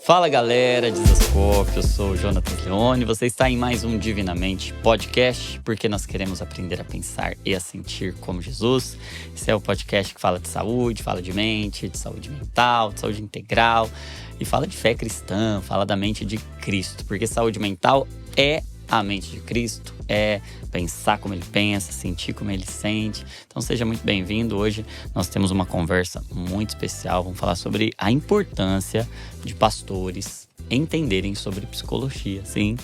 Fala galera, Desascope, eu sou o Jonatas Leone, você está em mais um Divinamente Podcast, porque nós queremos aprender a pensar e a sentir como Jesus. Esse é o podcast que fala de saúde, fala de mente, de saúde mental, de saúde integral e fala de fé cristã, fala da mente de Cristo, porque saúde mental é a mente de Cristo, é pensar como ele pensa, sentir como ele sente. Então seja muito bem-vindo. Hoje nós temos uma conversa muito especial. Vamos falar sobre a importância de pastores entenderem sobre psicologia. Sim,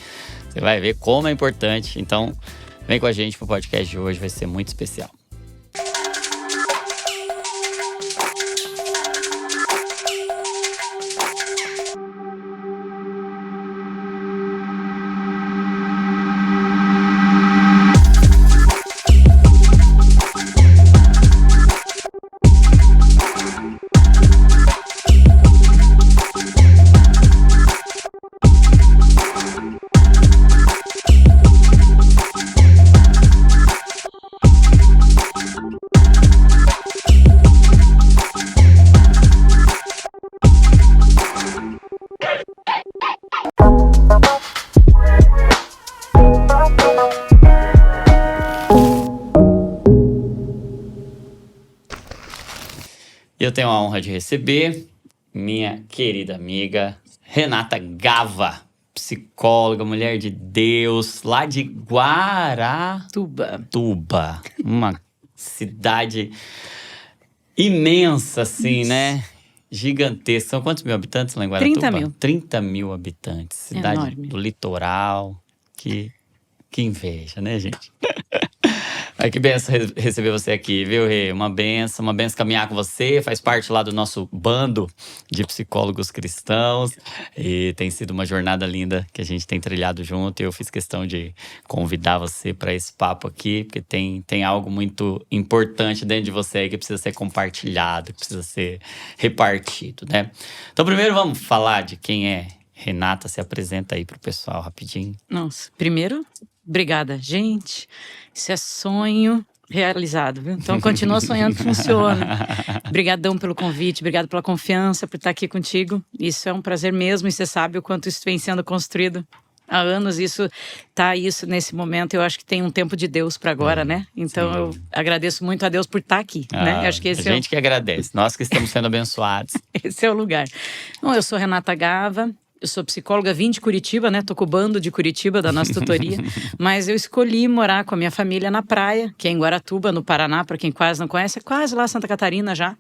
você vai ver como é importante. Então vem com a gente pro podcast de hoje, vai ser muito especial. Eu tenho a honra de receber minha querida amiga Renata Gava, psicóloga, mulher de Deus, lá de Guaratuba, uma cidade imensa assim, né? Gigantesca. São quantos mil habitantes lá em Guaratuba? 30 mil. 30 mil habitantes. Cidade enorme. do litoral. Que inveja, né, gente? Ai, que benção receber você aqui, viu, Rê? Uma benção caminhar com você. Faz parte lá do nosso bando de psicólogos cristãos. E tem sido uma jornada linda que a gente tem trilhado junto. E eu fiz questão de convidar você para esse papo aqui, porque tem algo muito importante dentro de você aí que precisa ser compartilhado, que precisa ser repartido, né? Então, primeiro vamos falar de quem é Renata. Se apresenta aí pro pessoal rapidinho. Nossa, primeiro, obrigada, gente. Isso é sonho realizado, viu? Então, continua sonhando, funciona. Obrigadão pelo convite, obrigado pela confiança, por estar aqui contigo. Isso é um prazer mesmo e você sabe o quanto isso vem sendo construído há anos. Isso nesse momento, eu acho que tem um tempo de Deus para agora, né? Então, sim, eu agradeço muito a Deus por estar aqui, né? Acho que esse a gente que agradece, nós que estamos sendo abençoados. Esse é o lugar. Bom, eu sou Renata Gava. Eu sou psicóloga, vim de Curitiba, né? Tô com o bando de Curitiba da nossa tutoria. Mas eu escolhi morar com a minha família na praia, que é em Guaratuba, no Paraná, para quem quase não conhece. É quase lá Santa Catarina já.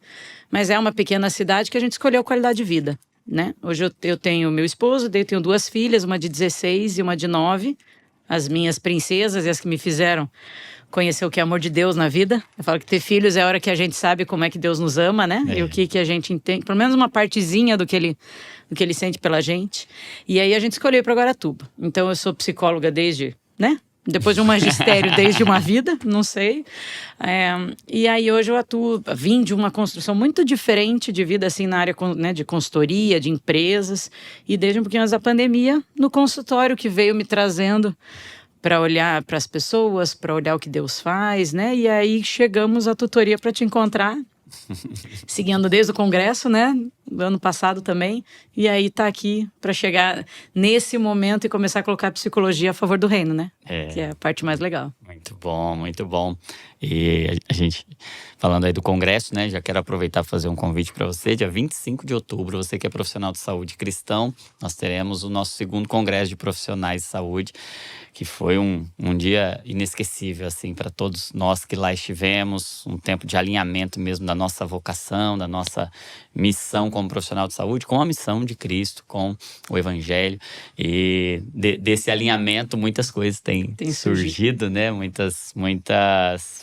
Mas é uma pequena cidade que a gente escolheu qualidade de vida, né? Hoje eu tenho meu esposo, eu tenho 2 filhas, uma de 16 e uma de 9. As minhas princesas e as que me fizeram conhecer o que é amor de Deus na vida. Eu falo que ter filhos é a hora que a gente sabe como é que Deus nos ama, né? E o que a gente entende, pelo menos uma partezinha do que ele sente pela gente. E aí a gente escolheu para Guaratuba. Então eu sou psicóloga desde, né? Depois de um magistério, desde uma vida, não sei. E aí hoje eu vim de uma construção muito diferente de vida, assim, na área, né, de consultoria, de empresas. E desde um pouquinho antes da pandemia, no consultório que veio me trazendo para olhar para as pessoas, para olhar o que Deus faz, né? E aí chegamos à tutoria para te encontrar, seguindo desde o congresso, né? Do ano passado também. E aí tá aqui para chegar nesse momento e começar a colocar a psicologia a favor do reino, né? Que é a parte mais legal. Muito bom, muito bom. E a gente, falando aí do congresso, né? Já quero aproveitar para fazer um convite para você. Dia 25 de outubro, você que é profissional de saúde cristão, nós teremos o nosso 2º congresso de profissionais de saúde, que foi um dia inesquecível, assim, para todos nós que lá estivemos. Um tempo de alinhamento mesmo da nossa vocação, da nossa missão como profissional de saúde, com a missão de Cristo, com o Evangelho. E desse alinhamento, muitas coisas têm surgido, né? Muitas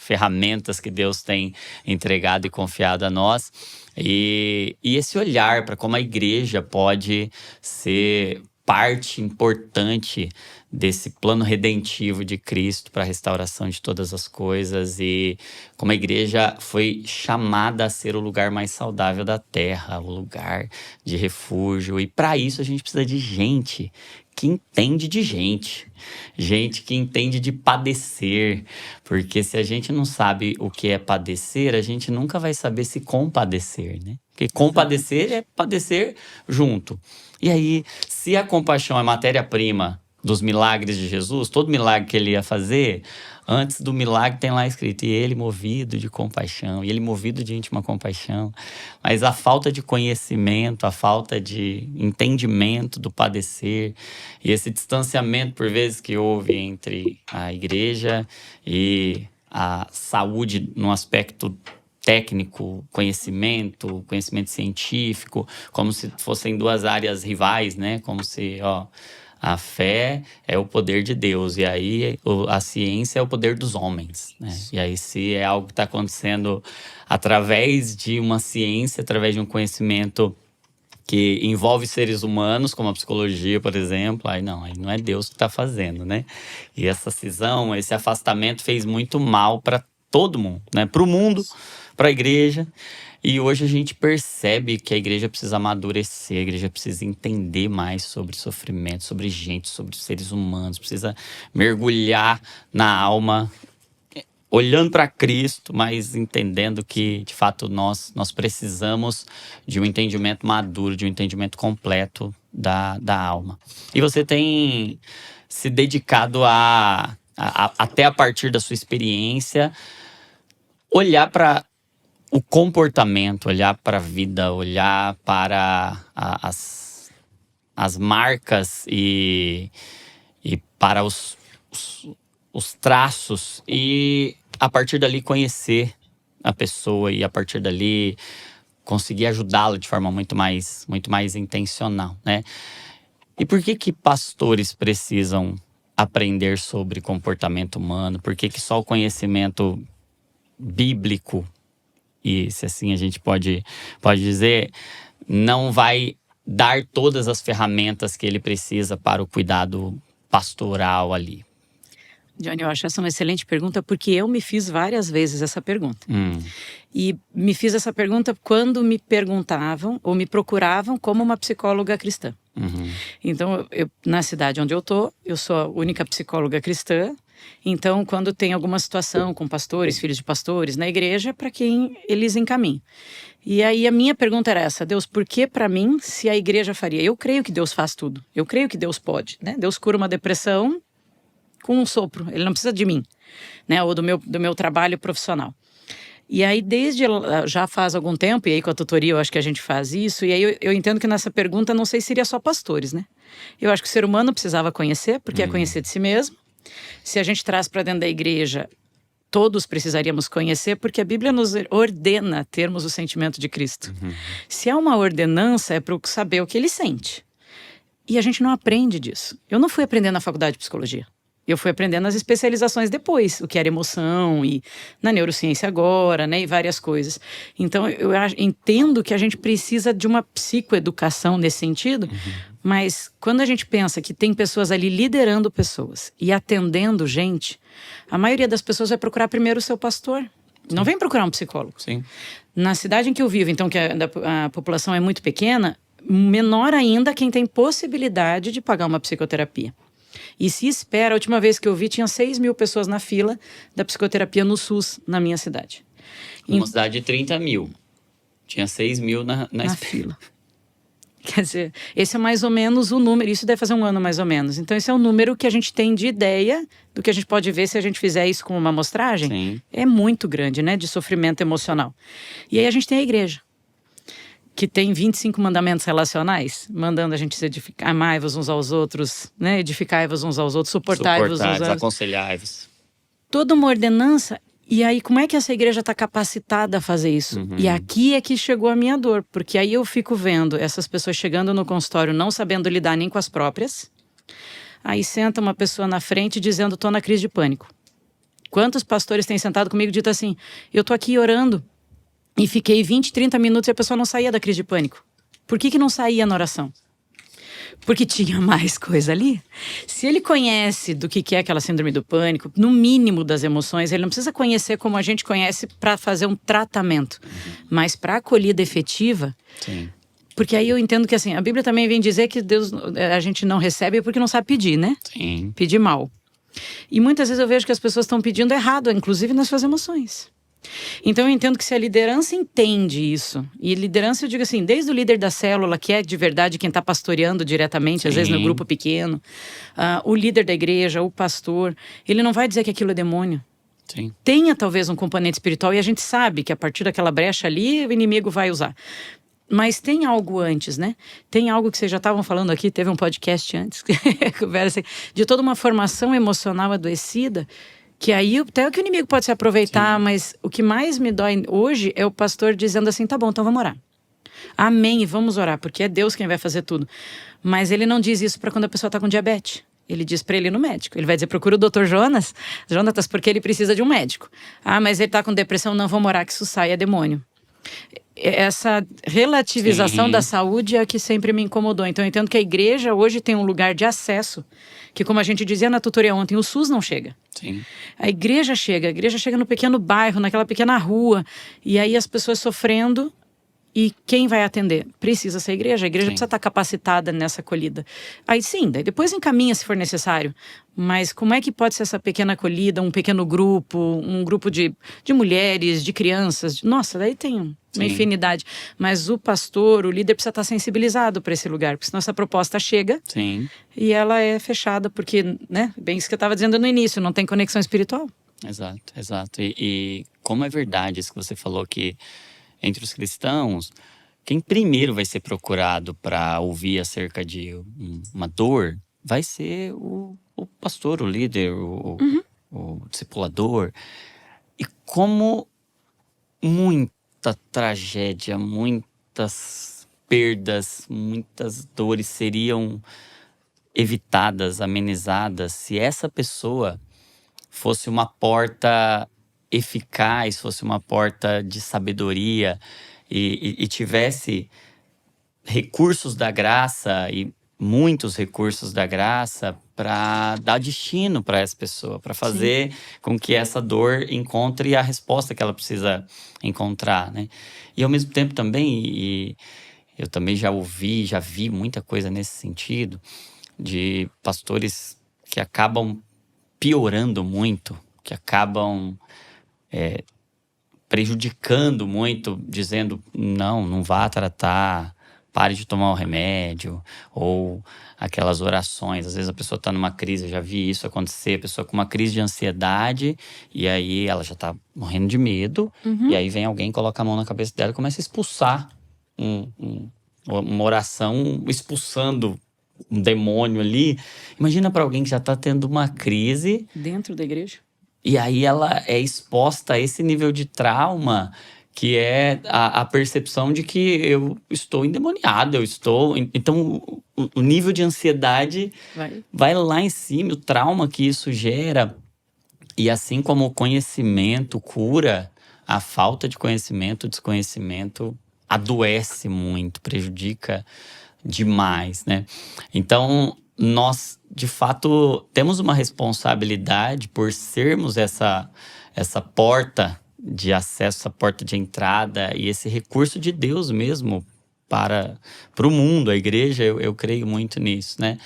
ferramentas que Deus tem entregado e confiado a nós. E esse olhar para como a igreja pode ser parte importante desse plano redentivo de Cristo para a restauração de todas as coisas, e como a igreja foi chamada a ser o lugar mais saudável da terra, o lugar de refúgio. E para isso a gente precisa de gente que entende de gente que entende de padecer, porque se a gente não sabe o que é padecer, a gente nunca vai saber se compadecer, né? Porque compadecer é padecer junto. E aí, se a compaixão é matéria-prima dos milagres de Jesus, todo milagre que ele ia fazer, antes do milagre tem lá escrito, e ele movido de compaixão, e ele movido de íntima compaixão. Mas a falta de conhecimento, a falta de entendimento do padecer, e esse distanciamento, por vezes, que houve entre a igreja e a saúde no aspecto técnico, conhecimento científico, como se fossem duas áreas rivais, né? Como se, a fé é o poder de Deus e aí a ciência é o poder dos homens, né? E aí se é algo que está acontecendo através de uma ciência, através de um conhecimento que envolve seres humanos, como a psicologia, por exemplo, aí não é Deus que está fazendo, né? E essa cisão, esse afastamento fez muito mal para todo mundo, né? Para o mundo, para a igreja. E hoje a gente percebe que a igreja precisa amadurecer, a igreja precisa entender mais sobre sofrimento, sobre gente, sobre seres humanos, precisa mergulhar na alma, olhando para Cristo, mas entendendo que, de fato, nós precisamos de um entendimento maduro, de um entendimento completo da alma. E você tem se dedicado até a partir da sua experiência, olhar para o comportamento, olhar para a vida, olhar para as marcas e para os traços e a partir dali conhecer a pessoa e a partir dali conseguir ajudá-la de forma muito mais intencional, né? E por que pastores precisam aprender sobre comportamento humano? Por que só o conhecimento bíblico, e se assim a gente pode dizer, não vai dar todas as ferramentas que ele precisa para o cuidado pastoral ali? Johnny, eu acho essa uma excelente pergunta, porque eu me fiz várias vezes essa pergunta. E me fiz essa pergunta quando me perguntavam ou me procuravam como uma psicóloga cristã. Então, na cidade onde eu sou a única psicóloga cristã. Então, quando tem alguma situação com pastores, filhos de pastores na igreja, para quem eles encaminham. E aí a minha pergunta era essa: Deus, por que para mim, se a igreja faria? Eu creio que Deus faz tudo. Eu creio que Deus pode, né? Deus cura uma depressão com um sopro. Ele não precisa de mim, né? Ou do meu trabalho profissional. E aí, já faz algum tempo, e aí com a tutoria eu acho que a gente faz isso, e aí eu entendo que nessa pergunta não sei se seria só pastores, né? Eu acho que o ser humano precisava conhecer, porque é conhecer de si mesmo. Se a gente traz para dentro da igreja, todos precisaríamos conhecer, porque a Bíblia nos ordena termos o sentimento de Cristo. Se há uma ordenança, é para saber o que ele sente. E a gente não aprende disso. Eu não fui aprender na faculdade de psicologia. Eu fui aprendendo nas especializações depois, o que era emoção e na neurociência agora, né, e várias coisas. Então, eu entendo que a gente precisa de uma psicoeducação nesse sentido, mas quando a gente pensa que tem pessoas ali liderando pessoas e atendendo gente, a maioria das pessoas vai procurar primeiro o seu pastor. Não vem procurar um psicólogo. Sim. Na cidade em que eu vivo, então, que a população é muito pequena, menor ainda quem tem possibilidade de pagar uma psicoterapia. E se espera, a última vez que eu vi, tinha 6 mil pessoas na fila da psicoterapia no SUS, na minha cidade. Uma cidade de 30 mil. Tinha 6 mil na fila. Quer dizer, esse é mais ou menos o número, isso deve fazer um ano mais ou menos. Então esse é o número que a gente tem de ideia do que a gente pode ver se a gente fizer isso com uma amostragem. Sim. É muito grande, né, de sofrimento emocional. E aí a gente tem a igreja, que tem 25 mandamentos relacionais, mandando a gente se edificar, amai-vos uns aos outros, né? Edificai-vos uns aos outros, suportai-vos uns aos outros. Aconselhai-vos. Toda uma ordenança. E aí, como é que essa igreja está capacitada a fazer isso? E aqui é que chegou a minha dor, porque aí eu fico vendo essas pessoas chegando no consultório não sabendo lidar nem com as próprias. Aí senta uma pessoa na frente dizendo, tô na crise de pânico. Quantos pastores têm sentado comigo e dito assim, eu tô aqui orando, e fiquei 20, 30 minutos e a pessoa não saía da crise de pânico. Por que não saía na oração? Porque tinha mais coisa ali. Se ele conhece do que é aquela síndrome do pânico, no mínimo das emoções, ele não precisa conhecer como a gente conhece para fazer um tratamento. Mas para acolhida efetiva... Sim. Porque aí eu entendo que assim, a Bíblia também vem dizer que Deus, a gente não recebe porque não sabe pedir, né? Sim. Pedir mal. E muitas vezes eu vejo que as pessoas estão pedindo errado, inclusive nas suas emoções. Então eu entendo que se a liderança entende isso, e liderança eu digo assim, desde o líder da célula, que é de verdade quem está pastoreando diretamente, às vezes no grupo pequeno, o líder da igreja, o pastor, ele não vai dizer que aquilo é demônio. Sim. Tenha talvez um componente espiritual, e a gente sabe que a partir daquela brecha ali, o inimigo vai usar. Mas tem algo antes, né? Tem algo que vocês já estavam falando aqui, teve um podcast antes, de toda uma formação emocional adoecida, que aí até o que o inimigo pode se aproveitar. Sim. Mas o que mais me dói hoje é o pastor dizendo assim, tá bom, então vamos orar. Amém, e vamos orar, porque é Deus quem vai fazer tudo. Mas ele não diz isso para quando a pessoa está com diabetes. Ele diz para ele ir no médico. Ele vai dizer, procura o Dr. Jonatas, porque ele precisa de um médico. Ah, mas ele está com depressão, não, vamos orar que isso saia, é demônio. Essa relativização Sim. da saúde é a que sempre me incomodou. Então eu entendo que a igreja hoje tem um lugar de acesso, que como a gente dizia na tutoria ontem, o SUS não chega. Sim. A igreja chega no pequeno bairro, naquela pequena rua, e aí as pessoas sofrendo, e quem vai atender? Precisa ser a igreja Sim. precisa estar capacitada nessa acolhida. Aí sim, daí depois encaminha se for necessário. Mas como é que pode ser essa pequena acolhida, um pequeno grupo, um grupo de mulheres, de crianças? Nossa, daí tem uma Sim. infinidade. Mas o pastor, o líder precisa estar sensibilizado para esse lugar, porque senão essa proposta chega Sim. e ela é fechada, porque, né, bem isso que eu estava dizendo no início, não tem conexão espiritual. Exato. E como é verdade isso que você falou, que entre os cristãos, quem primeiro vai ser procurado para ouvir acerca de uma dor vai ser o pastor, o líder, o discipulador. E como muita tragédia, muitas perdas, muitas dores seriam evitadas, amenizadas, se essa pessoa fosse uma porta eficaz, fosse uma porta de sabedoria e tivesse recursos da graça, e muitos recursos da graça, para dar destino para essa pessoa, para fazer Sim. com que essa dor encontre a resposta que ela precisa encontrar, né? E ao mesmo tempo também, eu também já vi muita coisa nesse sentido, de pastores que acabam piorando muito, que acabam prejudicando muito, dizendo, não vá tratar, pare de tomar o remédio, ou aquelas orações. Às vezes a pessoa está numa crise, eu já vi isso acontecer, a pessoa com uma crise de ansiedade, e aí ela já está morrendo de medo, e aí vem alguém, coloca a mão na cabeça dela e começa a expulsar uma oração, expulsando um demônio ali. Imagina para alguém que já está tendo uma crise. Dentro da igreja. E aí ela é exposta a esse nível de trauma, que é a percepção de que eu estou endemoniado, Então, o nível de ansiedade vai lá em cima, o trauma que isso gera. E assim como o conhecimento cura, a falta de conhecimento, o desconhecimento adoece muito, prejudica demais, né? Então, nós, de fato, temos uma responsabilidade por sermos essa porta de acesso, essa porta de entrada e esse recurso de Deus mesmo para o mundo, a igreja, eu creio muito nisso, né?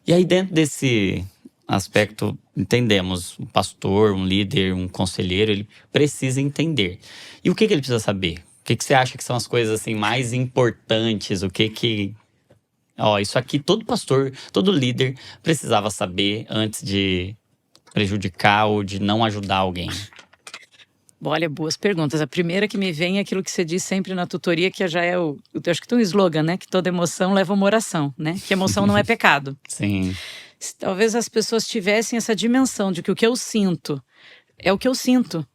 E aí, dentro desse aspecto, entendemos, um pastor, um líder, um conselheiro, ele precisa entender. E o que ele precisa saber? O que você acha que são as coisas assim mais importantes? Isso aqui todo pastor, todo líder precisava saber antes de prejudicar ou de não ajudar alguém. Olha, boas perguntas. A primeira que me vem é aquilo que você diz sempre na tutoria, que já é eu acho que tem um slogan, né? Que toda emoção leva a uma oração, né? Que emoção não é pecado. Sim. Se talvez as pessoas tivessem essa dimensão de que o que eu sinto é o que eu sinto,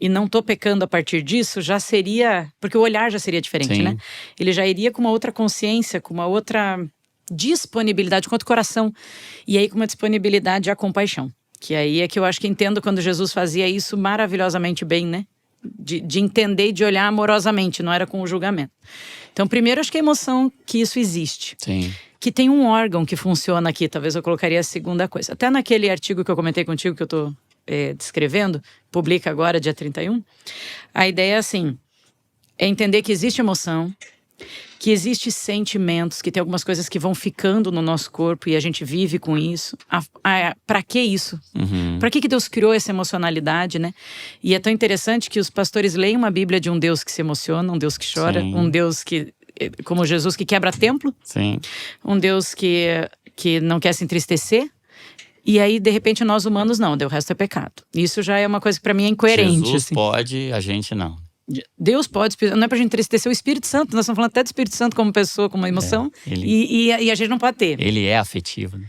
e não tô pecando a partir disso, já seria... Porque o olhar já seria diferente, Sim. né? Ele já iria com uma outra consciência, com uma outra disponibilidade, com outro coração. E aí com uma disponibilidade à compaixão. Que aí é que eu acho que entendo quando Jesus fazia isso maravilhosamente bem, né? De entender e de olhar amorosamente, não era com o julgamento. Então, primeiro, acho que a emoção que isso existe. Sim. Que tem um órgão que funciona aqui, talvez eu colocaria a segunda coisa. Até naquele artigo que eu comentei contigo, que eu tô descrevendo, publica agora, dia 31. A ideia é assim, é entender que existe emoção, que existem sentimentos, que tem algumas coisas que vão ficando no nosso corpo e a gente vive com isso. Para que isso? Para que Deus criou essa emocionalidade, né? E é tão interessante que os pastores leem uma Bíblia de um Deus que se emociona, um Deus que chora, Sim. um Deus que, como Jesus, que quebra templo, Sim. um Deus que não quer se entristecer. E aí, de repente, nós humanos não, o resto é pecado. Isso já é uma coisa que para mim é incoerente. Jesus assim. pode, a gente não. Deus pode, não é pra gente entristecer o Espírito Santo. Nós estamos falando até do Espírito Santo como pessoa, como emoção. E a gente não pode ter. Ele é afetivo, né?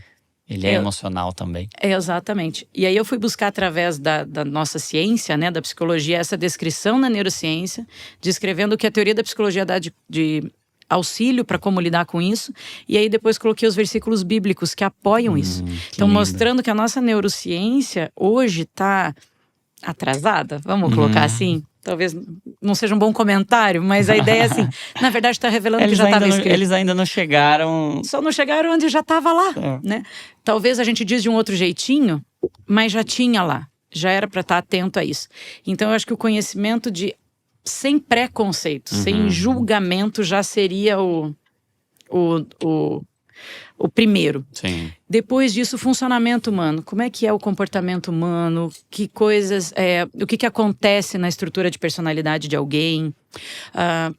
Ele é emocional também. Exatamente. E aí eu fui buscar através da nossa ciência, né, da psicologia, essa descrição na neurociência, descrevendo o que a teoria da psicologia dá de auxílio para como lidar com isso. E aí depois coloquei os versículos bíblicos que apoiam isso. Então, mostrando que a nossa neurociência hoje está atrasada, vamos colocar assim. Talvez não seja um bom comentário, mas a ideia é assim, na verdade está revelando que já estava escrito. Eles ainda não chegaram... Só não chegaram onde já estava lá, né? Talvez a gente diz de um outro jeitinho, mas já tinha lá. Já era para estar atento a isso. Então eu acho que o conhecimento sem preconceito, sem julgamento, já seria o primeiro. Sim. Depois disso, o funcionamento humano. Como é que é o comportamento humano? Que coisas... o que acontece na estrutura de personalidade de alguém?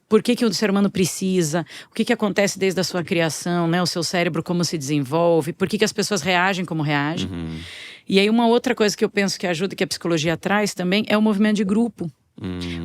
Por que o ser humano precisa? O que acontece desde a sua criação, né? O seu cérebro, como se desenvolve? Por que as pessoas reagem como reagem? E aí, uma outra coisa que eu penso que ajuda, que a psicologia traz também, é o movimento de grupo.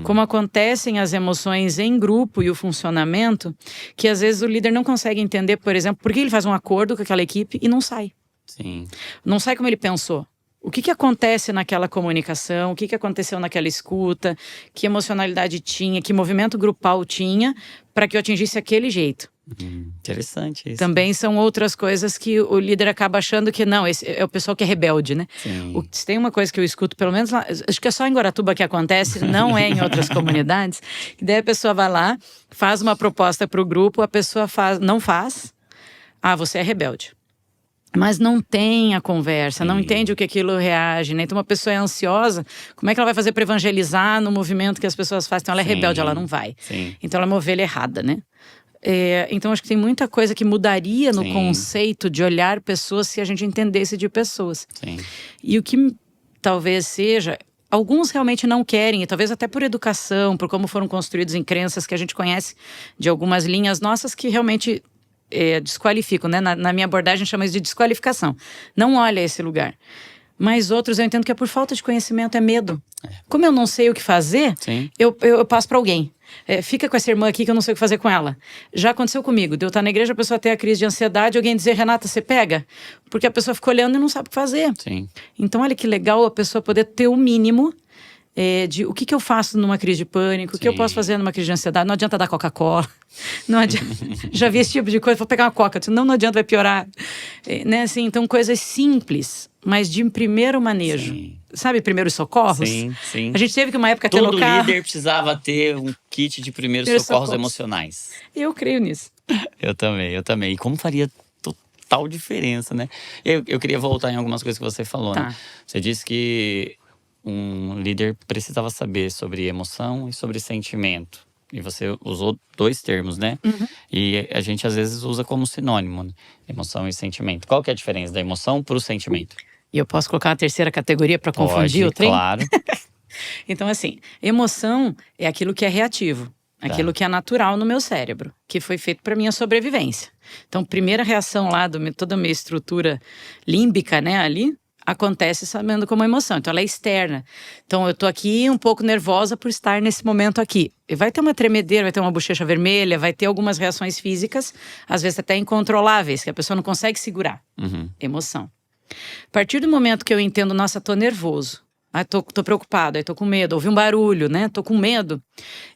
Como acontecem as emoções em grupo e o funcionamento, que às vezes o líder não consegue entender, por exemplo, por que ele faz um acordo com aquela equipe e não sai. Sim. Não sai como ele pensou. O que acontece naquela comunicação, o que aconteceu naquela escuta, que emocionalidade tinha, que movimento grupal tinha para que eu atingisse aquele jeito. Interessante isso. Também são outras coisas que o líder acaba achando que não, esse é o pessoal que é rebelde, né? Se tem uma coisa que eu escuto, pelo menos lá, acho que é só em Guaratuba que acontece, não é em outras comunidades, que daí a pessoa vai lá, faz uma proposta para o grupo, a pessoa não faz, você é rebelde. Mas não tem a conversa, não entende o que aquilo reage, né? Então uma pessoa é ansiosa, como é que ela vai fazer para evangelizar no movimento que as pessoas fazem? Então ela é rebelde, ela não vai. Então ela é uma ovelha errada, né? Então acho que tem muita coisa que mudaria no conceito de olhar pessoas se a gente entendesse de pessoas. E o que talvez seja... Alguns realmente não querem, e talvez até por educação, por como foram construídos em crenças que a gente conhece de algumas linhas nossas que realmente... desqualificam, né? Na minha abordagem chama isso de desqualificação. Não olha esse lugar. Mas outros eu entendo que é por falta de conhecimento, é medo. Como eu não sei o que fazer, eu passo para alguém. Fica com essa irmã aqui que eu não sei o que fazer com ela. Já aconteceu comigo, de eu estar na igreja, a pessoa ter a crise de ansiedade, alguém dizer, Renata, você pega? Porque a pessoa fica olhando e não sabe o que fazer. Então olha que legal a pessoa poder ter o mínimo de o que eu faço numa crise de pânico, o que eu posso fazer numa crise de ansiedade. Não adianta dar Coca-Cola, não adianta. Já vi esse tipo de coisa, vou pegar uma Coca, não adianta, vai piorar, né? Assim, então coisas simples, mas de primeiro manejo, sabe, primeiros socorros. A gente teve que uma época ter no carro. Todo líder precisava ter um kit de primeiros socorros emocionais. Eu creio nisso. Eu também. E como faria total diferença, né? Eu queria voltar em algumas coisas que você falou, né? Você disse que um líder precisava saber sobre emoção e sobre sentimento. E você usou dois termos, né? E a gente às vezes usa como sinônimo, né? Emoção e sentimento. Qual que é a diferença da emoção para o sentimento? E eu posso colocar uma terceira categoria para confundir o trem? Claro. Então, assim, emoção é aquilo que é reativo. Aquilo que é natural no meu cérebro, que foi feito para minha sobrevivência. Então, primeira reação lá, toda a minha estrutura límbica, né, ali, acontece sabendo como emoção. Então ela é externa. Então eu tô aqui um pouco nervosa por estar nesse momento aqui. E vai ter uma tremedeira, vai ter uma bochecha vermelha, vai ter algumas reações físicas, às vezes até incontroláveis, que a pessoa não consegue segurar. Emoção. A partir do momento que eu entendo, nossa, tô nervoso. Tô preocupado, aí tô com medo, ouvi um barulho, né? Tô com medo.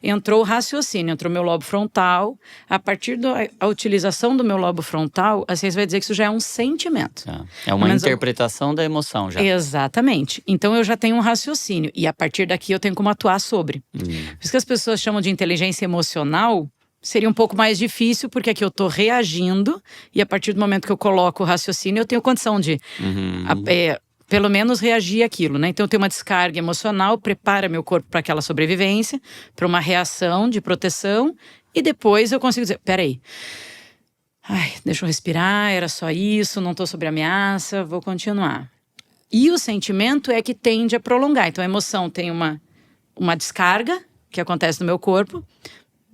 Entrou o raciocínio, entrou o meu lobo frontal. A partir da utilização do meu lobo frontal, a ciência vai dizer que isso já é um sentimento. É uma interpretação da emoção já. Exatamente. Então eu já tenho um raciocínio. E a partir daqui eu tenho como atuar sobre. Por isso que as pessoas chamam de inteligência emocional. Seria um pouco mais difícil, porque aqui eu tô reagindo. E a partir do momento que eu coloco o raciocínio, eu tenho condição de... pelo menos reagir àquilo, né? Então eu tenho uma descarga emocional, prepara meu corpo para aquela sobrevivência, para uma reação de proteção, E depois eu consigo dizer, peraí, deixa eu respirar, era só isso, não estou sob ameaça, vou continuar. E o sentimento é que tende a prolongar. Então a emoção tem uma descarga que acontece no meu corpo,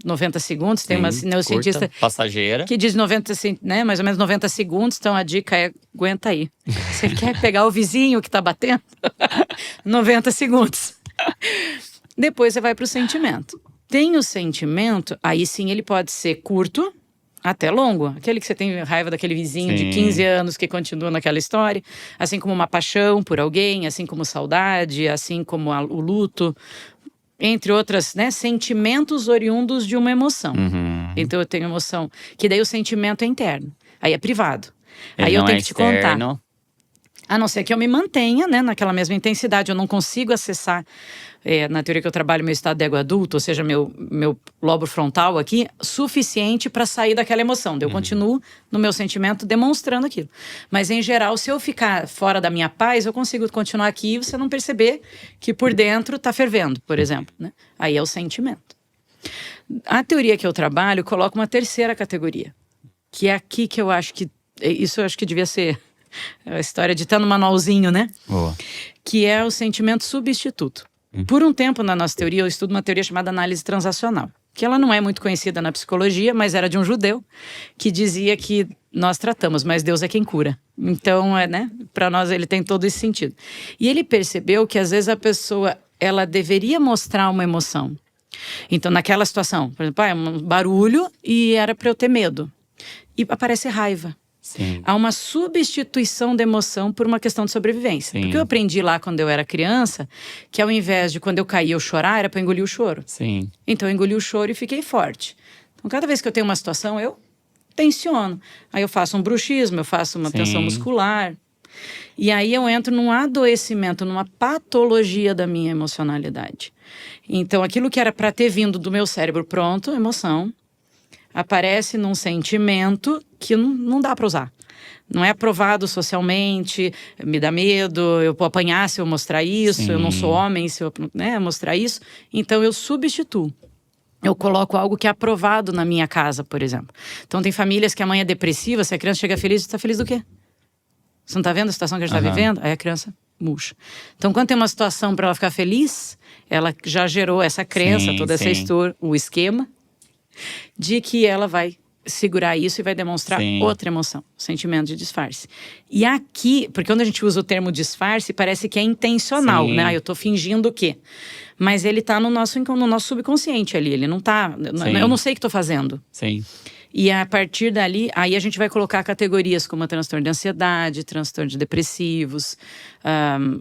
90 segundos, tem uma neurocientista passageira que diz 90, né, mais ou menos 90 segundos, então a dica é, aguenta aí. Você quer pegar o vizinho que tá batendo? 90 segundos. Depois você vai pro sentimento. Tem o sentimento, aí sim ele pode ser curto, até longo. Aquele que você tem raiva daquele vizinho de 15 anos que continua naquela história. Assim como uma paixão por alguém, assim como saudade, assim como o luto. Entre outras, né, sentimentos oriundos de uma emoção. Então eu tenho emoção, que daí o sentimento é interno. Aí é privado. Aí eu tenho que te contar. A não ser que eu me mantenha, né, naquela mesma intensidade. Eu não consigo acessar, na teoria que eu trabalho, meu estado de ego adulto, ou seja, meu lobo frontal aqui, suficiente para sair daquela emoção. Eu continuo no meu sentimento demonstrando aquilo. Mas, em geral, se eu ficar fora da minha paz, eu consigo continuar aqui e você não perceber que por dentro está fervendo, por exemplo. Né? Aí é o sentimento. A teoria que eu trabalho coloca uma terceira categoria, que é aqui que eu acho que... Isso eu acho que devia ser... a história de estar no manualzinho, né? Que é o sentimento substituto. Por um tempo, na nossa teoria, eu estudo uma teoria chamada análise transacional, que ela não é muito conhecida na psicologia, mas era de um judeu que dizia que nós tratamos, mas Deus é quem cura. Então, né? Para nós, ele tem todo esse sentido. E ele percebeu que, às vezes, a pessoa, ela deveria mostrar uma emoção. Então, naquela situação, por exemplo, um barulho e era para eu ter medo. E aparece raiva. Sim. Há uma substituição da emoção por uma questão de sobrevivência. Sim. Porque eu aprendi lá quando eu era criança que ao invés de quando eu caía eu chorar, era para engolir o choro. Sim. Então eu engoli o choro e fiquei forte. Então cada vez que eu tenho uma situação, eu tensiono. Aí eu faço um bruxismo, eu faço uma tensão muscular. E aí eu entro num adoecimento, numa patologia da minha emocionalidade. Então aquilo que era para ter vindo do meu cérebro pronto, emoção, aparece num sentimento que não dá para usar. Não é aprovado socialmente, me dá medo, eu vou apanhar se eu mostrar isso, eu não sou homem se eu mostrar isso. Então eu substituo. Eu coloco algo que é aprovado na minha casa, por exemplo. Então tem famílias que a mãe é depressiva, se a criança chega feliz, você está feliz do quê? Você não está vendo a situação que a gente está vivendo? Aí a criança murcha. Então quando tem uma situação para ela ficar feliz, ela já gerou essa crença, toda essa história, o esquema, de que ela vai segurar isso e vai demonstrar outra emoção, sentimento de disfarce. E aqui, porque quando a gente usa o termo disfarce, parece que é intencional, né? Eu tô fingindo o quê? Mas ele tá no nosso subconsciente ali, ele não tá... Eu não sei o que tô fazendo. Sim. E a partir dali, aí a gente vai colocar categorias como transtorno de ansiedade, transtorno de depressivos,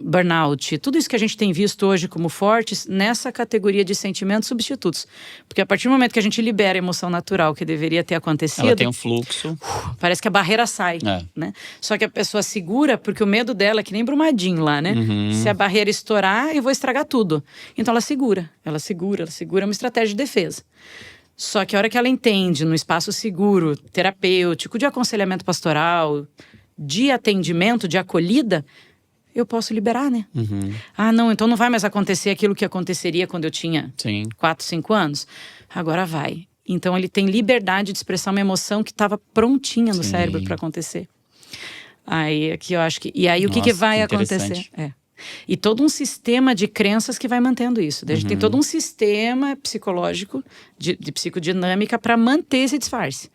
burnout. Tudo isso que a gente tem visto hoje como fortes nessa categoria de sentimentos substitutos. Porque a partir do momento que a gente libera a emoção natural que deveria ter acontecido... Ela tem um fluxo. Parece que a barreira sai, né? Só que a pessoa segura porque o medo dela é que nem Brumadinho lá, né? Se a barreira estourar, eu vou estragar tudo. Então ela segura. Ela segura, é uma estratégia de defesa. Só que a hora que ela entende, no espaço seguro, terapêutico, de aconselhamento pastoral, de atendimento, de acolhida, eu posso liberar, né? Não, então não vai mais acontecer aquilo que aconteceria quando eu tinha 4, 5 anos. Agora vai. Então ele tem liberdade de expressar uma emoção que estava prontinha no cérebro para acontecer. Aí aqui eu acho que... E aí o que vai acontecer? E todo um sistema de crenças que vai mantendo isso. A gente tem todo um sistema psicológico, de psicodinâmica, para manter esse disfarce.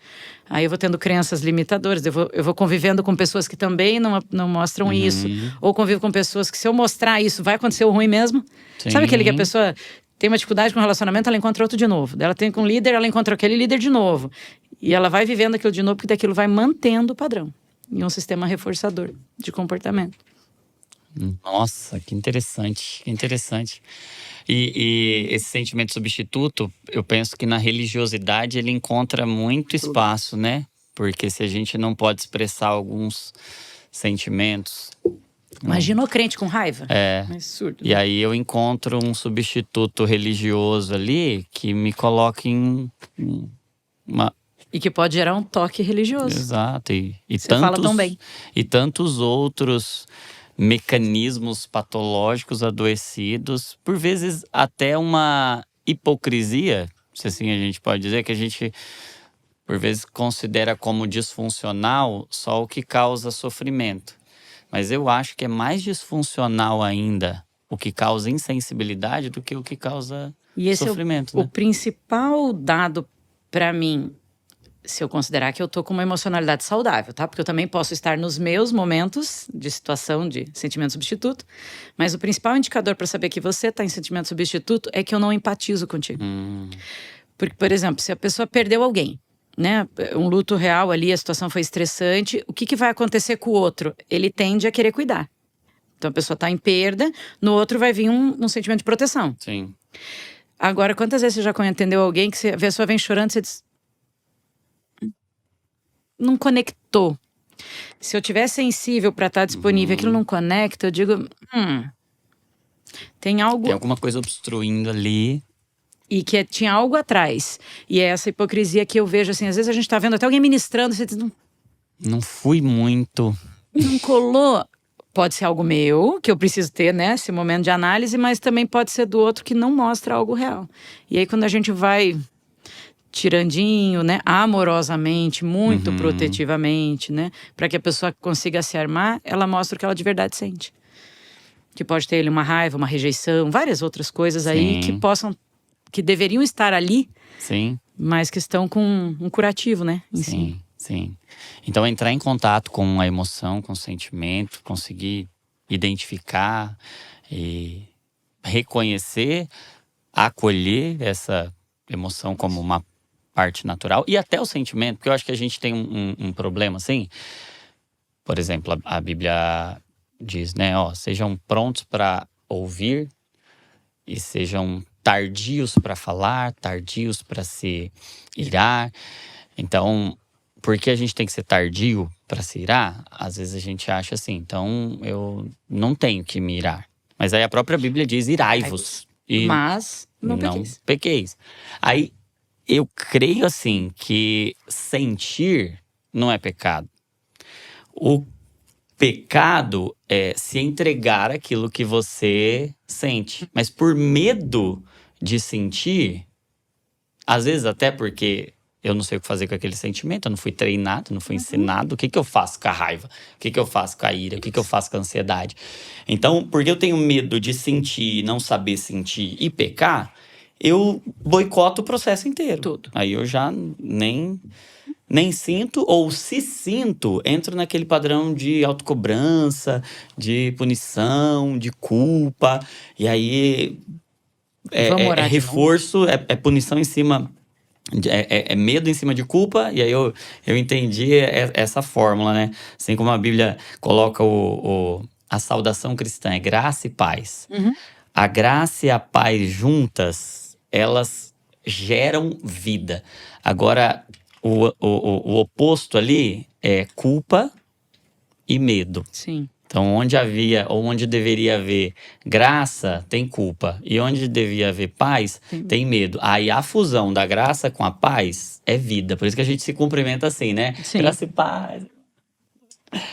Aí eu vou tendo crenças limitadoras, eu vou convivendo com pessoas que também não mostram isso. Ou convivo com pessoas que, se eu mostrar isso, vai acontecer o ruim mesmo. Sabe aquele que a pessoa tem uma dificuldade com um relacionamento, ela encontra outro de novo. Ela tem com um líder, ela encontra aquele líder de novo. E ela vai vivendo aquilo de novo, porque daquilo vai mantendo o padrão. E um sistema reforçador de comportamento. Nossa, que interessante, que interessante. E esse sentimento substituto, eu penso que na religiosidade ele encontra muito espaço, né? Porque se a gente não pode expressar alguns sentimentos... Imagina o crente com raiva. É absurdo. E aí eu encontro um substituto religioso ali que me coloca em uma... E que pode gerar um toque religioso. Exato. Você fala tão bem. E tantos outros... mecanismos patológicos adoecidos, por vezes até uma hipocrisia, se assim a gente pode dizer, que a gente, por vezes, considera como disfuncional só o que causa sofrimento. Mas eu acho que é mais disfuncional ainda o que causa insensibilidade do que o que causa E esse sofrimento, é o né? principal dado para mim, se eu considerar que eu tô com uma emocionalidade saudável, tá? Porque eu também posso estar nos meus momentos de situação de sentimento substituto, mas o principal indicador para saber que você tá em sentimento substituto é que eu não empatizo contigo. Porque, por exemplo, se a pessoa perdeu alguém, né? Um luto real ali, a situação foi estressante, o que que vai acontecer com o outro? Ele tende a querer cuidar. Então a pessoa tá em perda, no outro vai vir um sentimento de proteção. Sim. Agora, quantas vezes você já entendeu alguém que a pessoa vem chorando e você diz, não conectou. Se eu tiver sensível para estar disponível, aquilo não conecta, eu digo, tem algo. Tem alguma coisa obstruindo ali. E que tinha algo atrás. E é essa hipocrisia que eu vejo, assim, às vezes a gente tá vendo até alguém ministrando, você diz, Não fui muito. não colou. Pode ser algo meu, que eu preciso ter, né, esse momento de análise, mas também pode ser do outro que não mostra algo real. E aí quando a gente vai tirandinho, né, amorosamente, muito protetivamente, né, para que a pessoa consiga se armar, ela mostra o que ela de verdade sente. Que pode ter ele uma raiva, uma rejeição, várias outras coisas aí que possam, que deveriam estar ali, Sim. mas que estão com um curativo, né, em si. Sim. Então, entrar em contato com a emoção, com o sentimento, conseguir identificar e reconhecer, acolher essa emoção como uma parte natural e até o sentimento, porque eu acho que a gente tem um problema assim. Por exemplo, a Bíblia diz, né, sejam prontos para ouvir e sejam tardios para falar, tardios para se irar. Então, por que a gente tem que ser tardio para se irar? Às vezes a gente acha assim, então eu não tenho que me irar. Mas aí a própria Bíblia diz, irai-vos. E Mas não pequeis. Aí eu creio assim que sentir não é pecado. O pecado é se entregar aquilo que você sente. Mas por medo de sentir, às vezes até porque eu não sei o que fazer com aquele sentimento, eu não fui treinado, não fui ensinado. O que eu faço com a raiva? O que eu faço com a ira? O que eu faço com a ansiedade? Então, porque eu tenho medo de sentir, não saber sentir e pecar, eu boicoto o processo inteiro. Tudo. Aí eu já nem sinto, ou se sinto, entro naquele padrão de autocobrança, de punição, de culpa. E aí é reforço, é punição em cima, é medo em cima de culpa. E aí eu entendi essa fórmula, né? Assim como a Bíblia coloca a saudação cristã, é graça e paz. A graça e a paz juntas, elas geram vida. Agora, o oposto ali é culpa e medo. Sim. Então, onde deveria haver graça, tem culpa. E onde devia haver paz, tem medo. Aí a fusão da graça com a paz é vida. Por isso que a gente se cumprimenta assim, né? Sim. Graça e paz.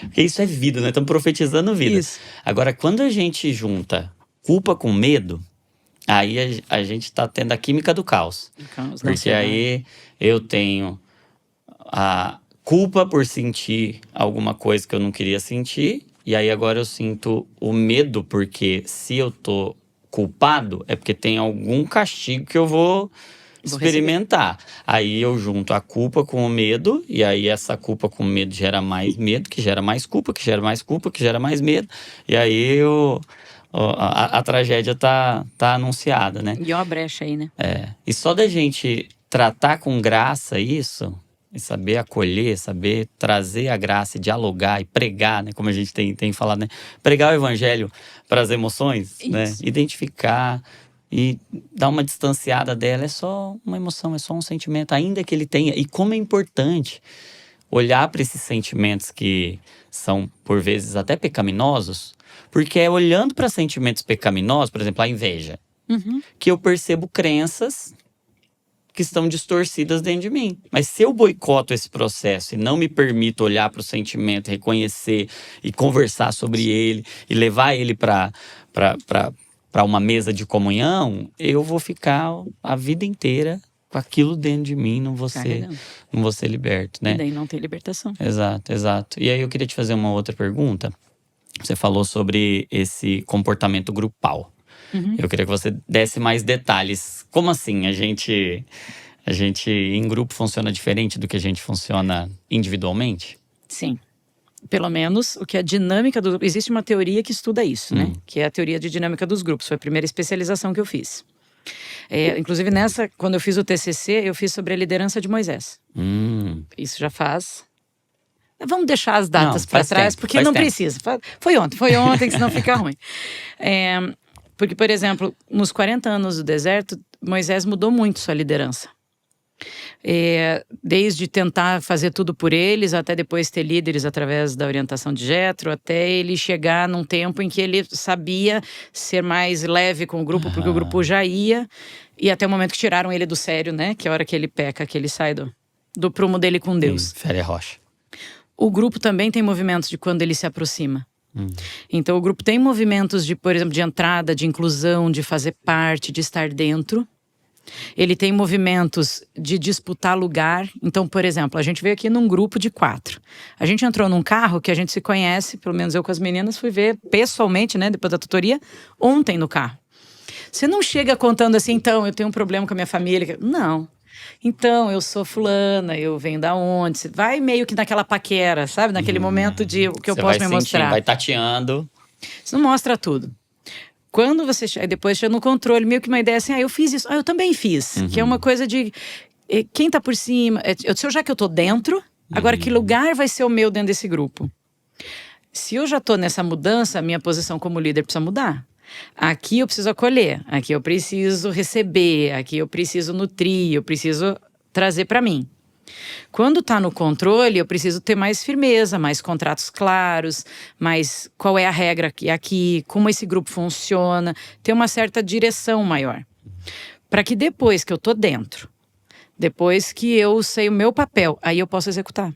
Porque isso é vida, né? Estamos profetizando vida. Isso. Agora, quando a gente junta culpa com medo, aí a gente está tendo a química do caos. Porque aí eu tenho a culpa por sentir alguma coisa que eu não queria sentir. E aí agora eu sinto o medo, porque se eu tô culpado, é porque tem algum castigo que eu vou experimentar. Aí eu junto a culpa com o medo, e aí essa culpa com o medo gera mais medo, que gera mais culpa, que gera mais culpa, que gera mais medo. E aí a tragédia tá anunciada, né? E ó a brecha aí, né? E só da gente tratar com graça isso, e saber acolher, saber trazer a graça, e dialogar e pregar, né? Como a gente tem falado, né? Pregar o evangelho para as emoções, né? Identificar e dar uma distanciada dela. É só uma emoção, é só um sentimento, ainda que ele tenha. E como é importante olhar para esses sentimentos que são, por vezes, até pecaminosos, porque é olhando para sentimentos pecaminosos, por exemplo, a inveja, que eu percebo crenças que estão distorcidas dentro de mim. Mas se eu boicoto esse processo e não me permito olhar para o sentimento, reconhecer e conversar sobre ele e levar ele para uma mesa de comunhão, eu vou ficar a vida inteira com aquilo dentro de mim, não vou Carregando. ser liberto, E né? daí não tem libertação. Exato, exato. E aí eu queria te fazer uma outra pergunta. Você falou sobre esse comportamento grupal. Eu queria que você desse mais detalhes. Como assim? A gente em grupo funciona diferente do que a gente funciona individualmente? Sim. Pelo menos o que a dinâmica do grupo. Existe uma teoria que estuda isso, né? Que é a teoria de dinâmica dos grupos. Foi a primeira especialização que eu fiz. Inclusive, quando eu fiz o TCC, eu fiz sobre a liderança de Moisés. Isso já faz. Vamos deixar as datas para trás, porque não precisa. Foi ontem, senão fica ruim. Porque, por exemplo, nos 40 anos do deserto, Moisés mudou muito sua liderança. Desde tentar fazer tudo por eles, até depois ter líderes através da orientação de Jetro, até ele chegar num tempo em que ele sabia ser mais leve com o grupo, porque o grupo já ia, e até o momento que tiraram ele do sério, né? Que é a hora que ele peca, que ele sai do prumo dele com Deus. Fere a rocha. O grupo também tem movimentos de quando ele se aproxima. Então o grupo tem movimentos de, por exemplo, de entrada, de inclusão, de fazer parte, de estar dentro. Ele tem movimentos de disputar lugar. Então, por exemplo, a gente veio aqui num grupo de 4. A gente entrou num carro que a gente se conhece, pelo menos eu com as meninas fui ver pessoalmente, né, depois da tutoria, ontem no carro. Você não chega contando assim, então, eu tenho um problema com a minha família. Não. Então, eu sou fulana, eu venho da onde? Você vai meio que naquela paquera, sabe? Naquele momento de o que eu posso me mostrar. Vai tateando. Você não mostra tudo. Quando você depois chega no controle, meio que uma ideia assim, eu fiz isso, eu também fiz. Que é uma coisa de quem tá por cima. Já que eu tô dentro, agora que lugar vai ser o meu dentro desse grupo? Se eu já tô nessa mudança, a minha posição como líder precisa mudar. Aqui eu preciso acolher, aqui eu preciso receber, aqui eu preciso nutrir, eu preciso trazer para mim. Quando está no controle, eu preciso ter mais firmeza, mais contratos claros, mais qual é a regra aqui, como esse grupo funciona, ter uma certa direção maior. Para que depois que eu estou dentro, depois que eu sei o meu papel, aí eu posso executar.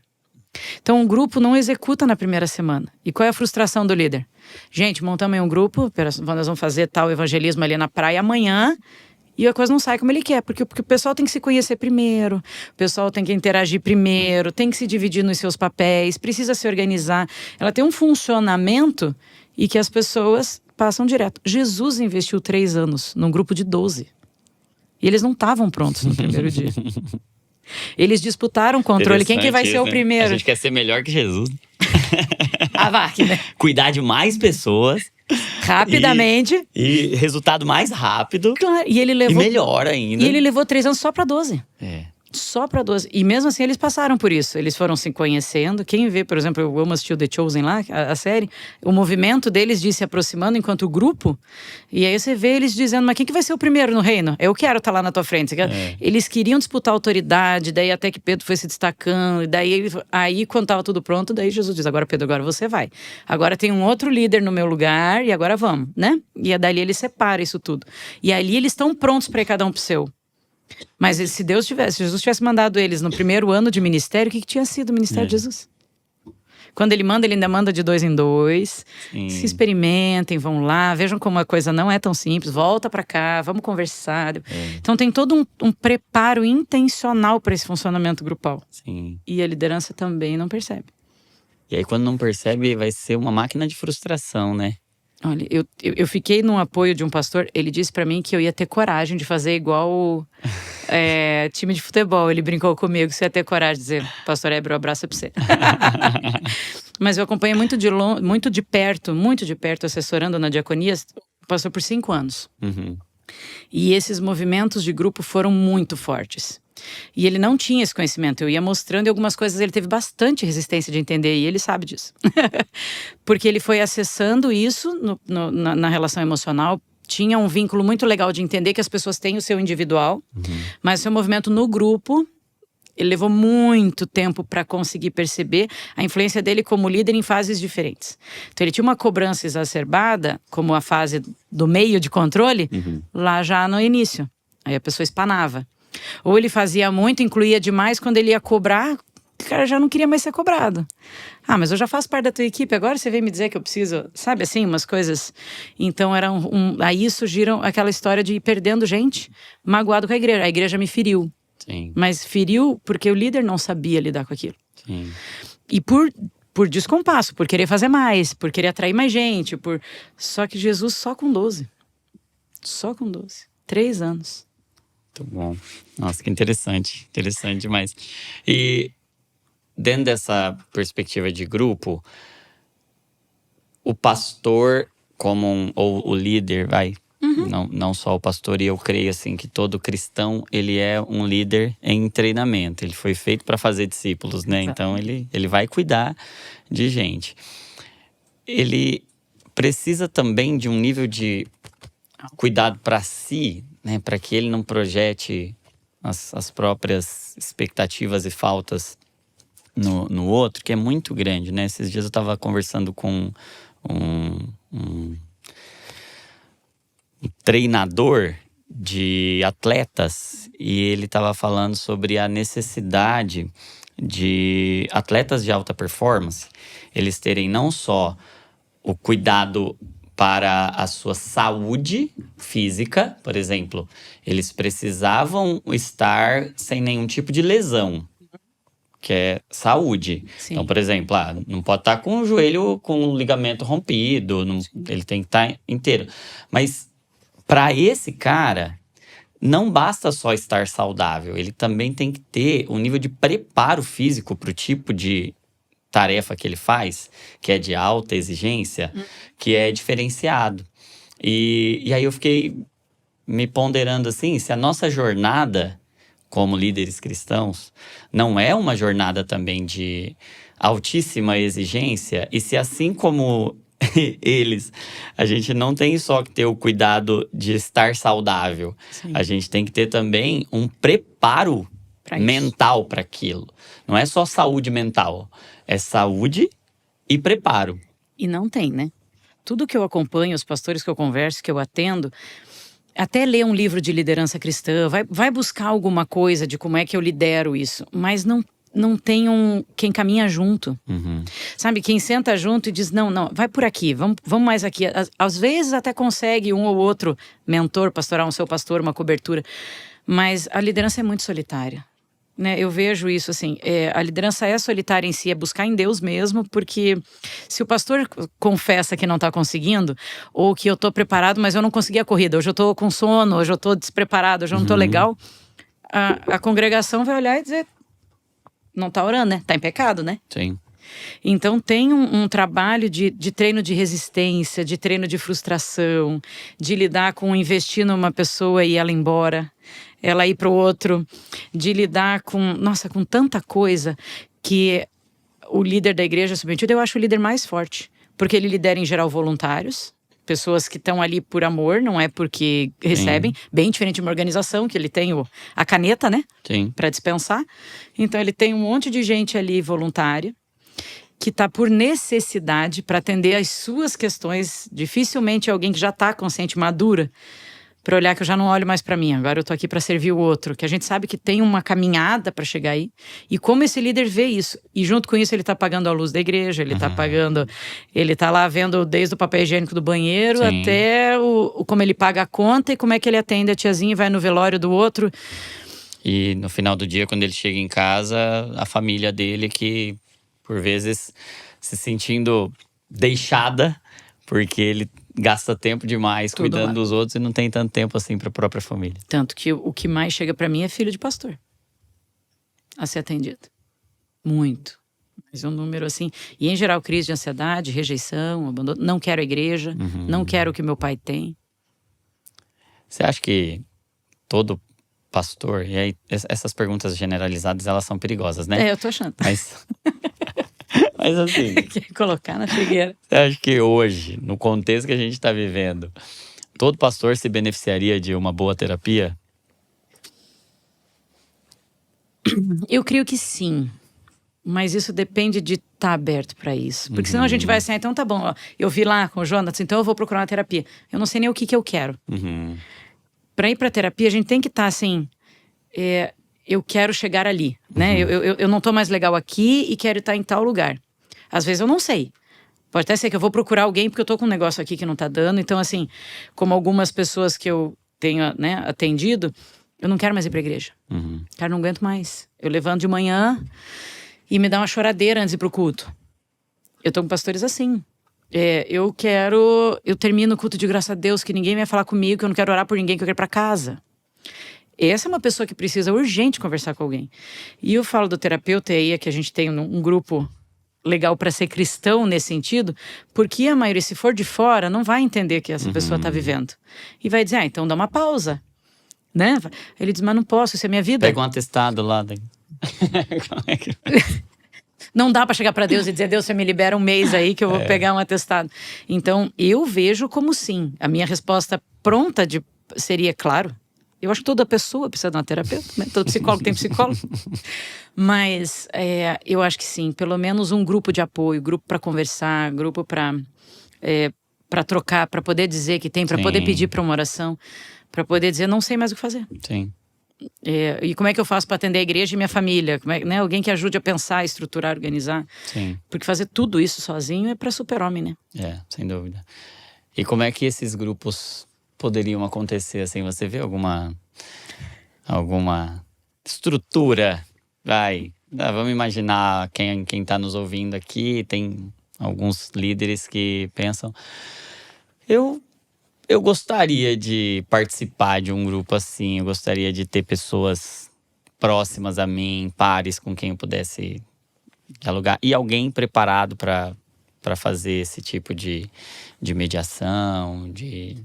Então, um grupo não executa na primeira semana. E qual é a frustração do líder? Gente, montamos aí um grupo, nós vamos fazer tal evangelismo ali na praia amanhã, e a coisa não sai como ele quer, porque o pessoal tem que se conhecer primeiro, o pessoal tem que interagir primeiro, tem que se dividir nos seus papéis, precisa se organizar. Ela tem um funcionamento e que as pessoas passam direto. Jesus investiu 3 anos num grupo de 12. E eles não estavam prontos no primeiro dia. Eles disputaram o controle. Quem que vai ser o primeiro? A gente quer ser melhor que Jesus. A máquina. Cuidar de mais pessoas. Rapidamente. E resultado mais rápido. Claro. E melhor ainda. E ele levou 3 anos só para 12. Só para 12. E mesmo assim eles passaram por isso. Eles foram se conhecendo. Quem vê, por exemplo, eu amo assistir o The Chosen lá, a série. O movimento deles de se aproximando enquanto grupo. E aí você vê eles dizendo, mas quem que vai ser o primeiro no reino? Eu quero estar lá na tua frente. Eles queriam disputar autoridade. Daí até que Pedro foi se destacando. E daí, aí quando estava tudo pronto, daí Jesus diz, agora Pedro, agora você vai. Agora tem um outro líder no meu lugar e agora vamos, né? E dali ele separa isso tudo. E ali eles estão prontos para ir cada um pro seu. Mas se Jesus tivesse mandado eles no primeiro ano de ministério, o que tinha sido o ministério de Jesus? Quando ele ainda manda de 2 em 2. Se experimentem, vão lá, vejam como a coisa não é tão simples, volta pra cá, vamos conversar. Então tem todo um preparo intencional para esse funcionamento grupal. Sim. E a liderança também não percebe. E aí quando não percebe, vai ser uma máquina de frustração, né? Olha, eu fiquei num apoio de um pastor, ele disse pra mim que eu ia ter coragem de fazer igual time de futebol. Ele brincou comigo, você ia ter coragem de dizer, pastor Heber, um abraço pra você. Mas eu acompanhei muito de perto, assessorando na diaconia, passou por 5 anos. E esses movimentos de grupo foram muito fortes. E ele não tinha esse conhecimento. Eu ia mostrando e algumas coisas ele teve bastante resistência de entender. E ele sabe disso. Porque ele foi acessando isso na relação emocional. Tinha um vínculo muito legal de entender que as pessoas têm o seu individual. Mas o seu movimento no grupo, ele levou muito tempo para conseguir perceber a influência dele como líder em fases diferentes. Então ele tinha uma cobrança exacerbada, como a fase do meio de controle, lá já no início. Aí a pessoa espanava. Ou ele fazia muito, incluía demais, quando ele ia cobrar, o cara já não queria mais ser cobrado. Mas eu já faço parte da tua equipe, agora você vem me dizer que eu preciso, sabe assim, umas coisas. Então aí surgiram aquela história de ir perdendo gente, magoado com a igreja me feriu. Sim, Mas feriu porque o líder não sabia lidar com aquilo. sim. E por descompasso, por querer fazer mais, por querer atrair mais gente. Só que Jesus só com 12. Só com 12. 3 anos. Muito bom. Nossa, que interessante. Interessante demais. E dentro dessa perspectiva de grupo, o pastor ou o líder, não só o pastor, e eu creio assim que todo cristão, ele é um líder em treinamento. Ele foi feito para fazer discípulos, né? Então ele vai cuidar de gente. Ele precisa também de um nível de cuidado para si, né? Para que ele não projete as próprias expectativas e faltas no outro, que é muito grande, né? Esses dias eu estava conversando com um treinador de atletas e ele estava falando sobre a necessidade de atletas de alta performance eles terem não só o cuidado para a sua saúde física, por exemplo, eles precisavam estar sem nenhum tipo de lesão, que é saúde. Sim. Então, por exemplo, não pode estar com o joelho com o ligamento rompido, ele tem que estar inteiro. Mas para esse cara, não basta só estar saudável, ele também tem que ter um nível de preparo físico para o tipo de tarefa que ele faz, que é de alta exigência, que é diferenciado. E aí eu fiquei me ponderando assim, se a nossa jornada como líderes cristãos não é uma jornada também de altíssima exigência, e se assim como eles, a gente não tem só que ter o cuidado de estar saudável, Sim. a gente tem que ter também um preparo mental para aquilo. Não é só saúde mental, é saúde e preparo. E não tem, né? Tudo que eu acompanho, os pastores que eu converso, que eu atendo, até ler um livro de liderança cristã, vai buscar alguma coisa de como é que eu lidero isso, mas não tem quem caminha junto. Uhum. Sabe, quem senta junto e diz, não, vai por aqui, vamos mais aqui. Às vezes até consegue um ou outro mentor pastoral, um seu pastor, uma cobertura, mas a liderança é muito solitária. Né, eu vejo isso assim, a liderança é solitária em si, é buscar em Deus mesmo, porque se o pastor confessa que não está conseguindo, ou que eu estou preparado, mas eu não consegui a corrida, hoje eu estou com sono, hoje eu estou despreparado, hoje eu não estou legal, a congregação vai olhar e dizer, não está orando, né? Está em pecado, né? Sim. Então tem um trabalho de treino de resistência, de treino de frustração, de lidar com investir numa pessoa e ela ir embora, ela ir para o outro, de lidar com tanta coisa que o líder da igreja submetido, eu acho o líder mais forte, porque ele lidera em geral voluntários, pessoas que estão ali por amor, não é porque recebem, bem diferente de uma organização que ele tem a caneta, né, para dispensar. Então ele tem um monte de gente ali voluntária, que está por necessidade para atender as suas questões. Dificilmente alguém que já está consciente, madura, para olhar que eu já não olho mais para mim, agora eu tô aqui para servir o outro, que a gente sabe que tem uma caminhada para chegar aí, e como esse líder vê isso, e junto com isso ele tá pagando a luz da igreja, ele tá pagando, ele tá lá vendo desde o papel higiênico do banheiro até como ele paga a conta e como é que ele atende a tiazinha e vai no velório do outro. E no final do dia, quando ele chega em casa, a família dele que, por vezes, se sentindo deixada, porque ele gasta tempo demais cuidando dos outros e não tem tanto tempo assim para a própria família. Tanto que o que mais chega para mim é filho de pastor a ser atendido. Muito. Mas é um número assim. E em geral, crise de ansiedade, rejeição, abandono. Não quero a igreja, não quero o que meu pai tem. Você acha que todo pastor... E aí, essas perguntas generalizadas, elas são perigosas, né? Eu tô achando. Mas assim... Quer colocar na figueira. Você acha que hoje, no contexto que a gente está vivendo, todo pastor se beneficiaria de uma boa terapia? Eu creio que sim. Mas isso depende de estar aberto para isso. Porque senão a gente vai assim, então tá bom, ó, eu vi lá com o Jonas, então eu vou procurar uma terapia. Eu não sei nem o que eu quero. Para ir para terapia, a gente tem que estar assim... eu quero chegar ali, né? Eu não tô mais legal aqui e quero estar em tal lugar. Às vezes eu não sei. Pode até ser que eu vou procurar alguém porque eu tô com um negócio aqui que não tá dando. Então, assim, como algumas pessoas que eu tenho, né, atendido, Eu não quero mais ir pra igreja. Uhum. Cara, não aguento mais. Eu levanto de manhã e me dá uma choradeira antes de ir pro culto. Eu tô com pastores assim. Eu termino o culto de graça a Deus, que ninguém vai falar comigo, que eu não quero orar por ninguém, que eu quero ir pra casa. Essa é uma pessoa que precisa urgente conversar com alguém. E eu falo do terapeuta aí, é que a gente tem um grupo legal para ser cristão nesse sentido, porque a maioria, se for de fora, não vai entender que essa pessoa tá vivendo. E vai dizer, então dá uma pausa. Né? Ele diz, mas não posso, isso é minha vida. Pega um atestado lá. Como é que... Não dá para chegar para Deus e dizer, Deus, você me libera um mês aí que eu vou pegar um atestado. Então, eu vejo como sim. A minha resposta pronta seria, claro, eu acho que toda pessoa precisa de uma terapeuta, né? Todo psicólogo tem psicólogo. Mas eu acho que sim, pelo menos um grupo de apoio, grupo para conversar, grupo para trocar, para poder dizer que tem, para poder pedir para uma oração, para poder dizer, não sei mais o que fazer. Sim. E como é que eu faço para atender a igreja e minha família? Né? Alguém que ajude a pensar, estruturar, organizar. Sim. Porque fazer tudo isso sozinho é para super-homem, né? Sem dúvida. E como é que esses grupos poderiam acontecer, assim? Você vê alguma estrutura? Vamos imaginar quem tá nos ouvindo aqui, tem alguns líderes que pensam... Eu gostaria de participar de um grupo assim, eu gostaria de ter pessoas próximas a mim, pares com quem eu pudesse dialogar. E alguém preparado para fazer esse tipo de mediação, de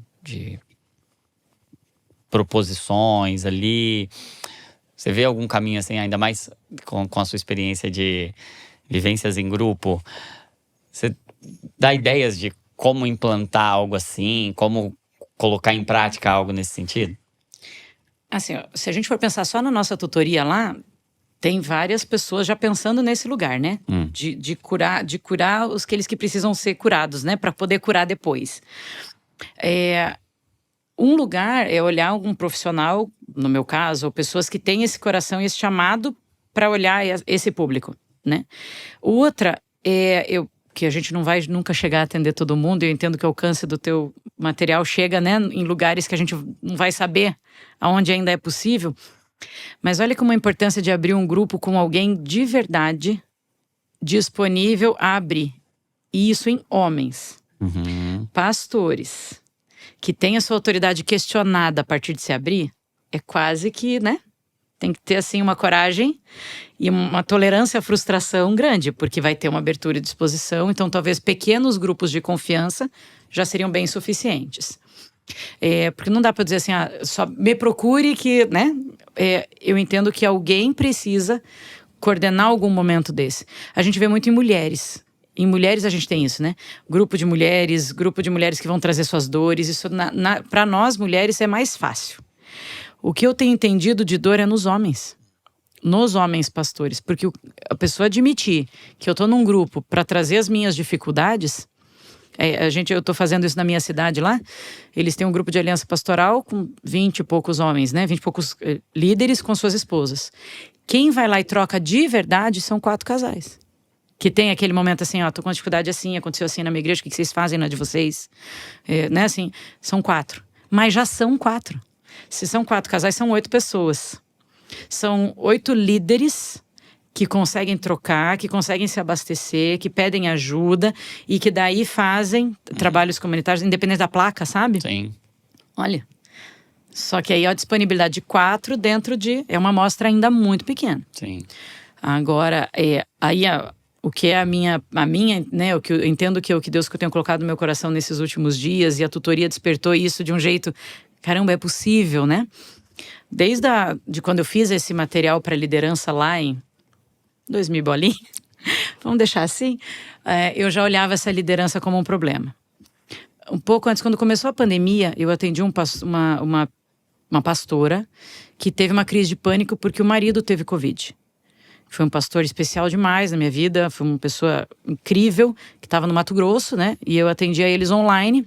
proposições ali. Você vê algum caminho assim, ainda mais com a sua experiência de vivências em grupo? Você dá ideias de como implantar algo assim, como colocar em prática algo nesse sentido? Assim, ó, se a gente for pensar só na nossa tutoria lá, tem várias pessoas já pensando nesse lugar, né? De curar aqueles que precisam ser curados, né? Para poder curar depois. Um lugar é olhar algum profissional, no meu caso, ou pessoas que têm esse coração e esse chamado para olhar esse público, né? Outra que a gente não vai nunca chegar a atender todo mundo, eu entendo que o alcance do teu material chega, né, em lugares que a gente não vai saber aonde ainda é possível. Mas olha como a importância de abrir um grupo com alguém de verdade disponível a abrir. E isso em homens. Pastores que têm a sua autoridade questionada a partir de se abrir, é quase que, né? Tem que ter, assim, uma coragem e uma tolerância à frustração grande, porque vai ter uma abertura e disposição. Então, talvez pequenos grupos de confiança já seriam bem suficientes. Porque não dá para dizer assim, só me procure que, né? Eu entendo que alguém precisa coordenar algum momento desse. A gente vê muito em mulheres. Em mulheres a gente tem isso, né? Grupo de mulheres que vão trazer suas dores. Isso, para nós, mulheres, é mais fácil. O que eu tenho entendido de dor é nos homens pastores, porque a pessoa admitir que eu tô num grupo para trazer as minhas dificuldades, eu tô fazendo isso na minha cidade lá, eles têm um grupo de aliança pastoral com 20 e poucos homens, né, 20 e poucos líderes com suas esposas. Quem vai lá e troca de verdade são 4 casais. Que tem aquele momento assim, tô com uma dificuldade assim, aconteceu assim na minha igreja, o que vocês fazem na de vocês? Né, assim, são 4. Mas já são 4. Se são 4 casais, são 8 pessoas. São 8 líderes que conseguem trocar, que conseguem se abastecer, que pedem ajuda e que daí fazem trabalhos comunitários, independente da placa, sabe? Sim. Olha, só que aí a disponibilidade de 4 dentro de... É uma amostra ainda muito pequena. Sim. Agora, o que é a minha, né, o que eu entendo que é o que Deus que eu tenho colocado no meu coração nesses últimos dias, e a tutoria despertou isso de um jeito... Caramba, é possível, né? Desde de quando eu fiz esse material para liderança lá em 2000 bolinha, vamos deixar assim, eu já olhava essa liderança como um problema. Um pouco antes, quando começou a pandemia, eu atendi uma pastora que teve uma crise de pânico porque o marido teve Covid. Foi um pastor especial demais na minha vida, foi uma pessoa incrível, que estava no Mato Grosso, né? E eu atendia eles online,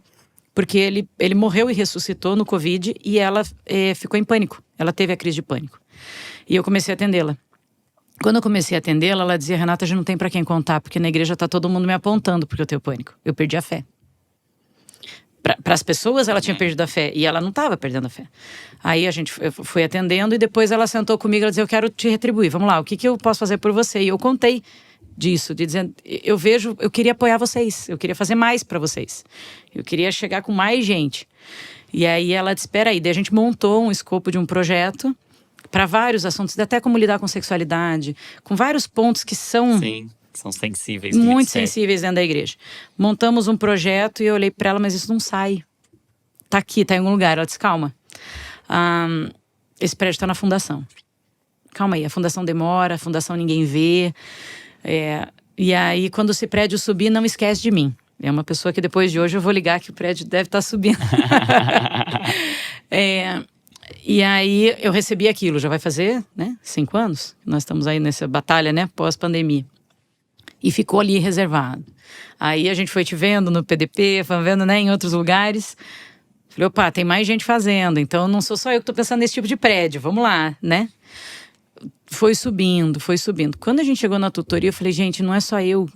porque ele morreu e ressuscitou no Covid e ela ficou em pânico. Ela teve a crise de pânico. E eu comecei a atendê-la. Quando eu comecei a atendê-la, ela dizia, Renata, a gente não tem pra quem contar, porque na igreja tá todo mundo me apontando porque eu tenho pânico. Eu perdi a fé. Para as pessoas, ela tinha perdido a fé. E ela não estava perdendo a fé. Aí eu fui atendendo e depois ela sentou comigo. Ela disse, eu quero te retribuir. Vamos lá, o que eu posso fazer por você? E eu contei disso, de dizer, eu queria apoiar vocês. Eu queria fazer mais para vocês. Eu queria chegar com mais gente. E aí ela disse, espera aí. Daí a gente montou um escopo de um projeto para vários assuntos, até como lidar com sexualidade, com vários pontos que são... Sim, são sensíveis. Muito sensíveis dentro da igreja. Montamos um projeto e eu olhei para ela, mas isso não sai. Tá aqui, tá em algum lugar. Ela disse, calma. Esse prédio tá na fundação. Calma aí, a fundação demora, a fundação ninguém vê. E aí, quando esse prédio subir, não esquece de mim. É uma pessoa que depois de hoje eu vou ligar que o prédio deve estar subindo. E aí eu recebi aquilo, já vai fazer, né, 5 anos. Nós estamos aí nessa batalha, né, pós-pandemia. E ficou ali reservado. Aí a gente foi te vendo no PDP, foi vendo, né, em outros lugares. Falei, opa, tem mais gente fazendo, então não sou só eu que estou pensando nesse tipo de prédio, vamos lá, né? Foi subindo, foi subindo. Quando a gente chegou na tutoria, eu falei, gente, não é só eu.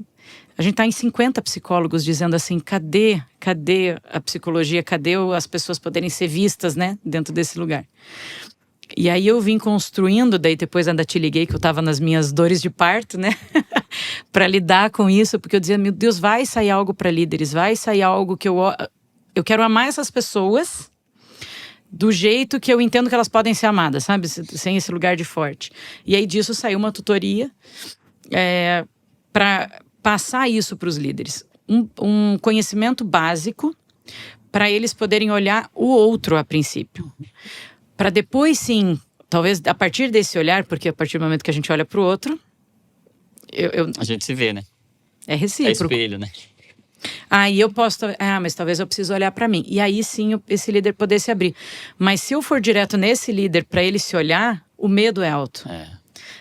A gente está em 50 psicólogos dizendo assim, cadê a psicologia, cadê as pessoas poderem ser vistas, né, dentro desse lugar. E aí eu vim construindo, daí depois ainda te liguei que eu estava nas minhas dores de parto, né, para lidar com isso, porque eu dizia, meu Deus, vai sair algo para líderes, vai sair algo que eu quero amar essas pessoas do jeito que eu entendo que elas podem ser amadas, sabe, sem esse lugar de forte. E aí disso saiu uma tutoria para passar isso para os líderes. Um conhecimento básico para eles poderem olhar o outro a princípio. Para depois, sim, talvez a partir desse olhar, porque a partir do momento que a gente olha para o outro... A gente se vê, né? É recíproco. É espelho, né? Aí eu posso... mas talvez eu preciso olhar para mim. E aí sim, esse líder poder se abrir. Mas se eu for direto nesse líder para ele se olhar, o medo é alto.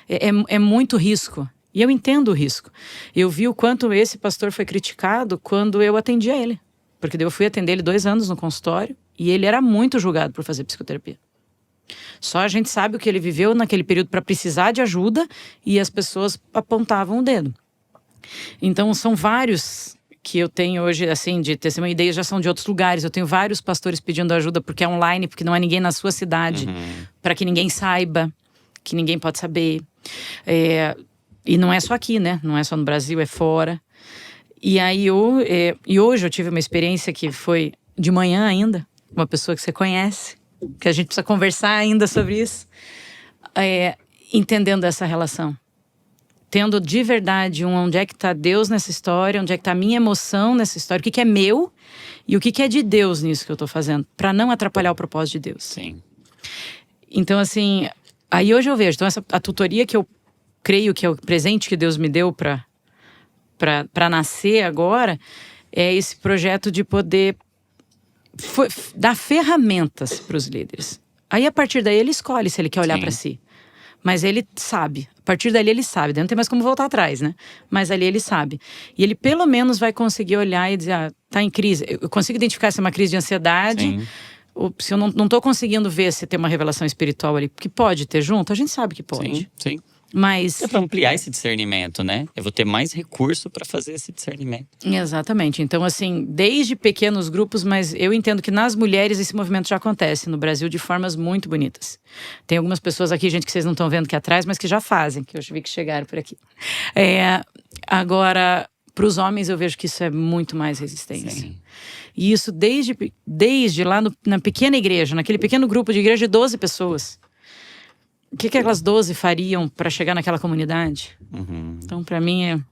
É muito risco. E eu entendo o risco. Eu vi o quanto esse pastor foi criticado quando eu atendi a ele. Porque daí eu fui atender ele 2 anos no consultório e ele era muito julgado por fazer psicoterapia. Só a gente sabe o que ele viveu naquele período para precisar de ajuda e as pessoas apontavam o dedo. Então são vários que eu tenho hoje, assim, de testemunho, ideias já são de outros lugares. Eu tenho vários pastores pedindo ajuda porque é online, porque não há ninguém na sua cidade, para que ninguém saiba, que ninguém pode saber. E não é só aqui, né? Não é só no Brasil, é fora. E aí e hoje eu tive uma experiência que foi de manhã ainda, uma pessoa que você conhece, que a gente precisa conversar ainda sobre isso, entendendo essa relação. Tendo de verdade onde é que está Deus nessa história, onde é que está a minha emoção nessa história, o que é meu e o que é de Deus nisso que eu estou fazendo, para não atrapalhar o propósito de Deus. Sim. Então, assim, aí hoje eu vejo, então a tutoria que eu creio que é o presente que Deus me deu para nascer agora, é esse projeto de poder dar ferramentas para os líderes. Aí, a partir daí, ele escolhe se ele quer olhar para si. Mas ele sabe. A partir dali, ele sabe. Daí não tem mais como voltar atrás, né? Mas ali ele sabe. E ele, pelo menos, vai conseguir olhar e dizer, tá em crise. Eu consigo identificar se é uma crise de ansiedade. Sim. Ou se eu não tô conseguindo ver se tem uma revelação espiritual ali. Que pode ter junto, a gente sabe que pode. Sim. Mas... É para ampliar esse discernimento, né? Eu vou ter mais recurso para fazer esse discernimento. Exatamente. Então, assim, desde pequenos grupos, mas eu entendo que nas mulheres esse movimento já acontece no Brasil de formas muito bonitas. Tem algumas pessoas aqui, gente, que vocês não estão vendo aqui atrás, mas que já fazem, que eu vi que chegaram por aqui. Agora, para os homens, eu vejo que isso é muito mais resistência. Sim. E isso desde lá na pequena igreja, naquele pequeno grupo de igreja de 12 pessoas. O que aquelas 12 fariam para chegar naquela comunidade? Então, para mim,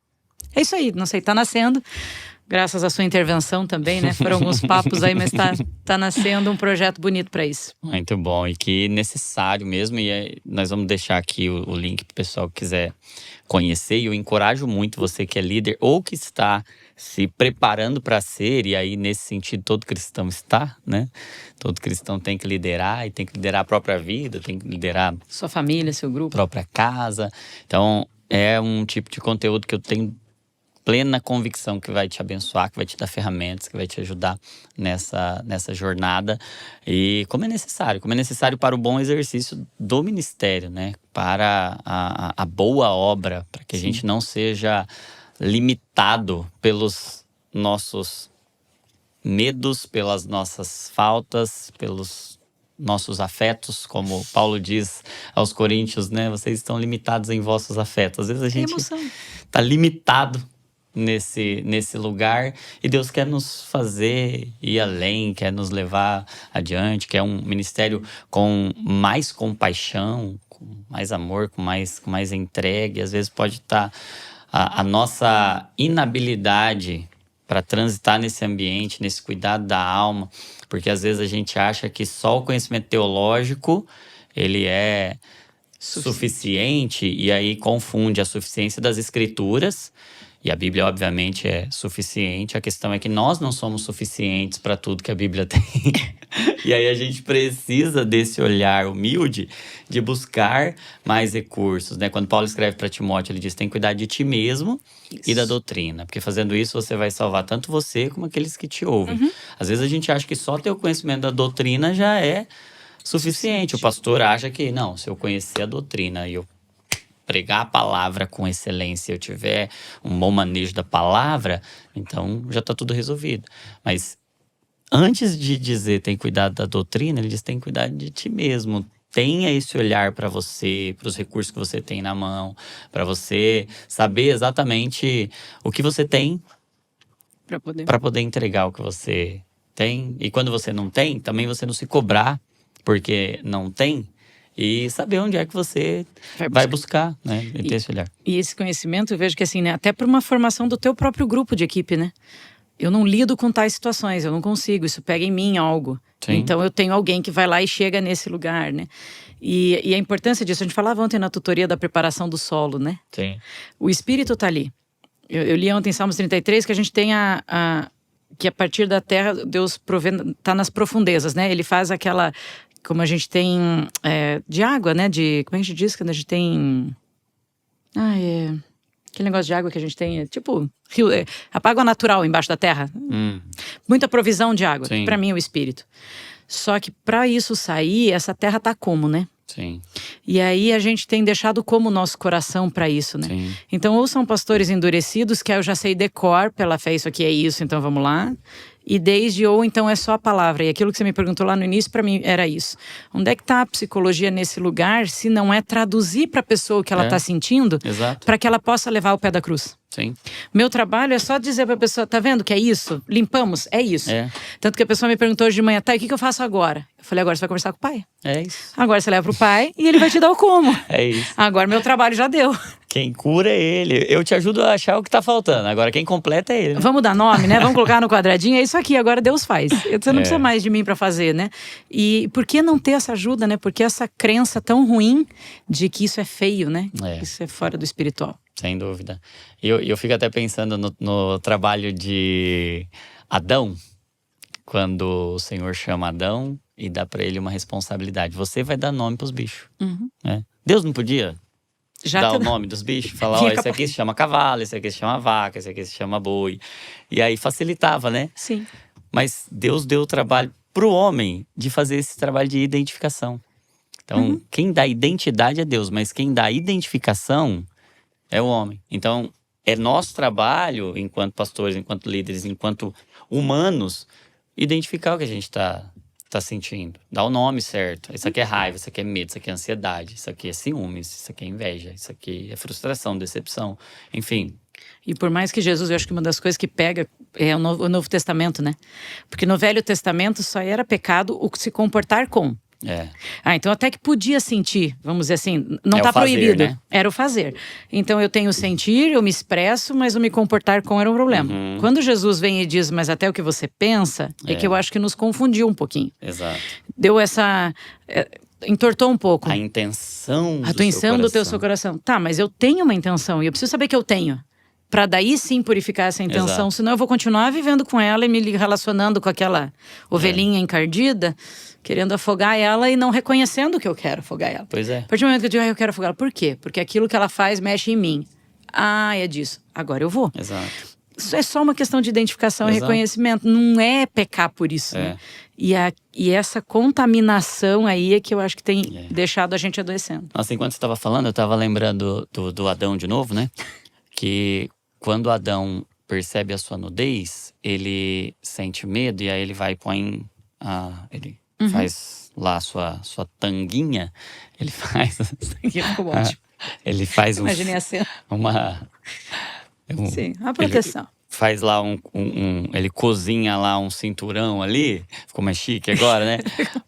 é isso aí. Não sei, tá nascendo. Graças à sua intervenção também, né? Foram alguns papos aí, mas tá nascendo um projeto bonito para isso. Muito bom. E que necessário mesmo. E nós vamos deixar aqui o link para o pessoal que quiser conhecer. E eu encorajo muito você que é líder ou que está se preparando para ser, e aí nesse sentido todo cristão está, né? Todo cristão tem que liderar e tem que liderar a própria vida, tem que liderar sua família, seu grupo, própria casa. Então é um tipo de conteúdo que eu tenho plena convicção que vai te abençoar, que vai te dar ferramentas, que vai te ajudar nessa jornada. E como é necessário para o bom exercício do ministério, né? Para a boa obra, para que a gente não seja limitado pelos nossos medos, pelas nossas faltas, pelos nossos afetos, como Paulo diz aos Coríntios, né? Vocês estão limitados em vossos afetos. Às vezes a gente está limitado nesse lugar e Deus quer nos fazer ir além, quer nos levar adiante, quer um ministério com mais compaixão, com mais amor, com mais entrega. Às vezes pode estar a nossa inabilidade para transitar nesse ambiente, nesse cuidado da alma, porque às vezes a gente acha que só o conhecimento teológico ele é suficiente e aí confunde a suficiência das escrituras. E a Bíblia, obviamente, é suficiente. A questão é que nós não somos suficientes para tudo que a Bíblia tem. E aí a gente precisa desse olhar humilde de buscar mais recursos, né? Quando Paulo escreve para Timóteo, ele diz: tem que cuidar de ti mesmo e da doutrina. Porque fazendo isso, você vai salvar tanto você como aqueles que te ouvem. Às vezes a gente acha que só ter o conhecimento da doutrina já é suficiente. O pastor acha que, não, se eu conhecer a doutrina e eu pregar a palavra com excelência, eu tiver um bom manejo da palavra, então já está tudo resolvido. Mas antes de dizer tem cuidado da doutrina, ele diz tem cuidado de ti mesmo. Tenha esse olhar para você, para os recursos que você tem na mão, para você saber exatamente o que você tem para poder entregar o que você tem. E quando você não tem, também você não se cobrar porque não tem. E saber onde é que você vai buscar, né? E ter esse olhar. E esse conhecimento, eu vejo que assim, né? Até para uma formação do teu próprio grupo de equipe, né? Eu não lido com tais situações, eu não consigo, isso pega em mim algo. Sim. Então eu tenho alguém que vai lá e chega nesse lugar, né? E a importância disso, a gente falava ontem na tutoria da preparação do solo, né? Sim. O Espírito tá ali. Eu li ontem em Salmos 33 que a gente tem que a partir da terra, Deus tá nas profundezas, né? Ele faz aquela... Como a gente tem de água, né? Como a gente diz quando a gente tem... aquele negócio de água que a gente tem, tipo rio, a água natural embaixo da terra. Muita provisão de água, que pra mim é o Espírito. Só que pra isso sair, essa terra tá como, né? Sim. E aí a gente tem deixado como o nosso coração pra isso, né? Sim. Então, ou são pastores endurecidos, que eu já sei decor pela fé, isso aqui é isso, então vamos lá. Ou então é só a palavra. E aquilo que você me perguntou lá no início, para mim, era isso. Onde é que está a psicologia nesse lugar, se não é traduzir para a pessoa o que ela está sentindo, para que ela possa levar o pé da cruz? Sim. Meu trabalho é só dizer para a pessoa, tá vendo que é isso? Limpamos? É isso. Tanto que a pessoa me perguntou hoje de manhã, tá, e o que eu faço agora? Eu falei, agora você vai conversar com o pai. É isso. Agora você leva pro pai e ele vai te dar o como. É isso. Agora meu trabalho já deu. Quem cura é ele. Eu te ajudo a achar o que tá faltando. Agora quem completa é ele. Né? Vamos dar nome, né? Vamos colocar no quadradinho. É isso aqui, agora Deus faz. Você não precisa mais de mim para fazer, né? E por que não ter essa ajuda, né? Porque essa crença tão ruim de que isso é feio, né? Isso é fora do espiritual. Sem dúvida. Eu fico até pensando no trabalho de Adão. Quando o Senhor chama Adão e dá para ele uma responsabilidade. Você vai dar nome pros bichos. Né? Deus não podia dar o nome dos bichos? Falar, ó, esse aqui se chama cavalo, esse aqui se chama vaca, esse aqui se chama boi. E aí facilitava, né? Sim. Mas Deus deu o trabalho pro homem de fazer esse trabalho de identificação. Então, quem dá identidade é Deus, mas quem dá identificação é o homem. Então, é nosso trabalho, enquanto pastores, enquanto líderes, enquanto humanos, identificar o que a gente tá sentindo. Dar o nome certo. Isso aqui é raiva, isso aqui é medo, isso aqui é ansiedade, isso aqui é ciúmes, isso aqui é inveja, isso aqui é frustração, decepção, enfim. E por mais que Jesus, eu acho que uma das coisas que pega é o Novo Testamento, né? Porque no Velho Testamento só era pecado o se comportar com. Então até que podia sentir, vamos dizer assim, não tá proibido, né? Era o fazer. Então eu tenho o sentir, eu me expresso, mas o me comportar com era um problema. Quando Jesus vem e diz, mas até o que você pensa, é que eu acho que nos confundiu um pouquinho. Exato. Deu essa... entortou um pouco. A intenção do seu coração. Tá, mas eu tenho uma intenção e eu preciso saber que eu tenho. Pra daí sim purificar essa intenção. Senão eu vou continuar vivendo com ela e me relacionando com aquela ovelhinha encardida, querendo afogar ela e não reconhecendo que eu quero afogar ela. Pois é. A partir do momento que eu digo, eu quero afogar ela. Por quê? Porque aquilo que ela faz mexe em mim. É disso. Agora eu vou. Exato. Isso é só uma questão de identificação e reconhecimento. Não é pecar por isso, né? E essa contaminação aí é que eu acho que tem deixado a gente adoecendo. Nossa, enquanto você estava falando, eu estava lembrando do Adão de novo, né? Que quando Adão percebe a sua nudez, ele sente medo e aí ele vai e põe. Ele faz lá a sua tanguinha. Ele faz. Aqui ficou ótimo. Ele faz Imaginei a cena. Sim, a proteção. Ele faz lá ele cozinha lá um cinturão ali. Ficou mais chique agora, né?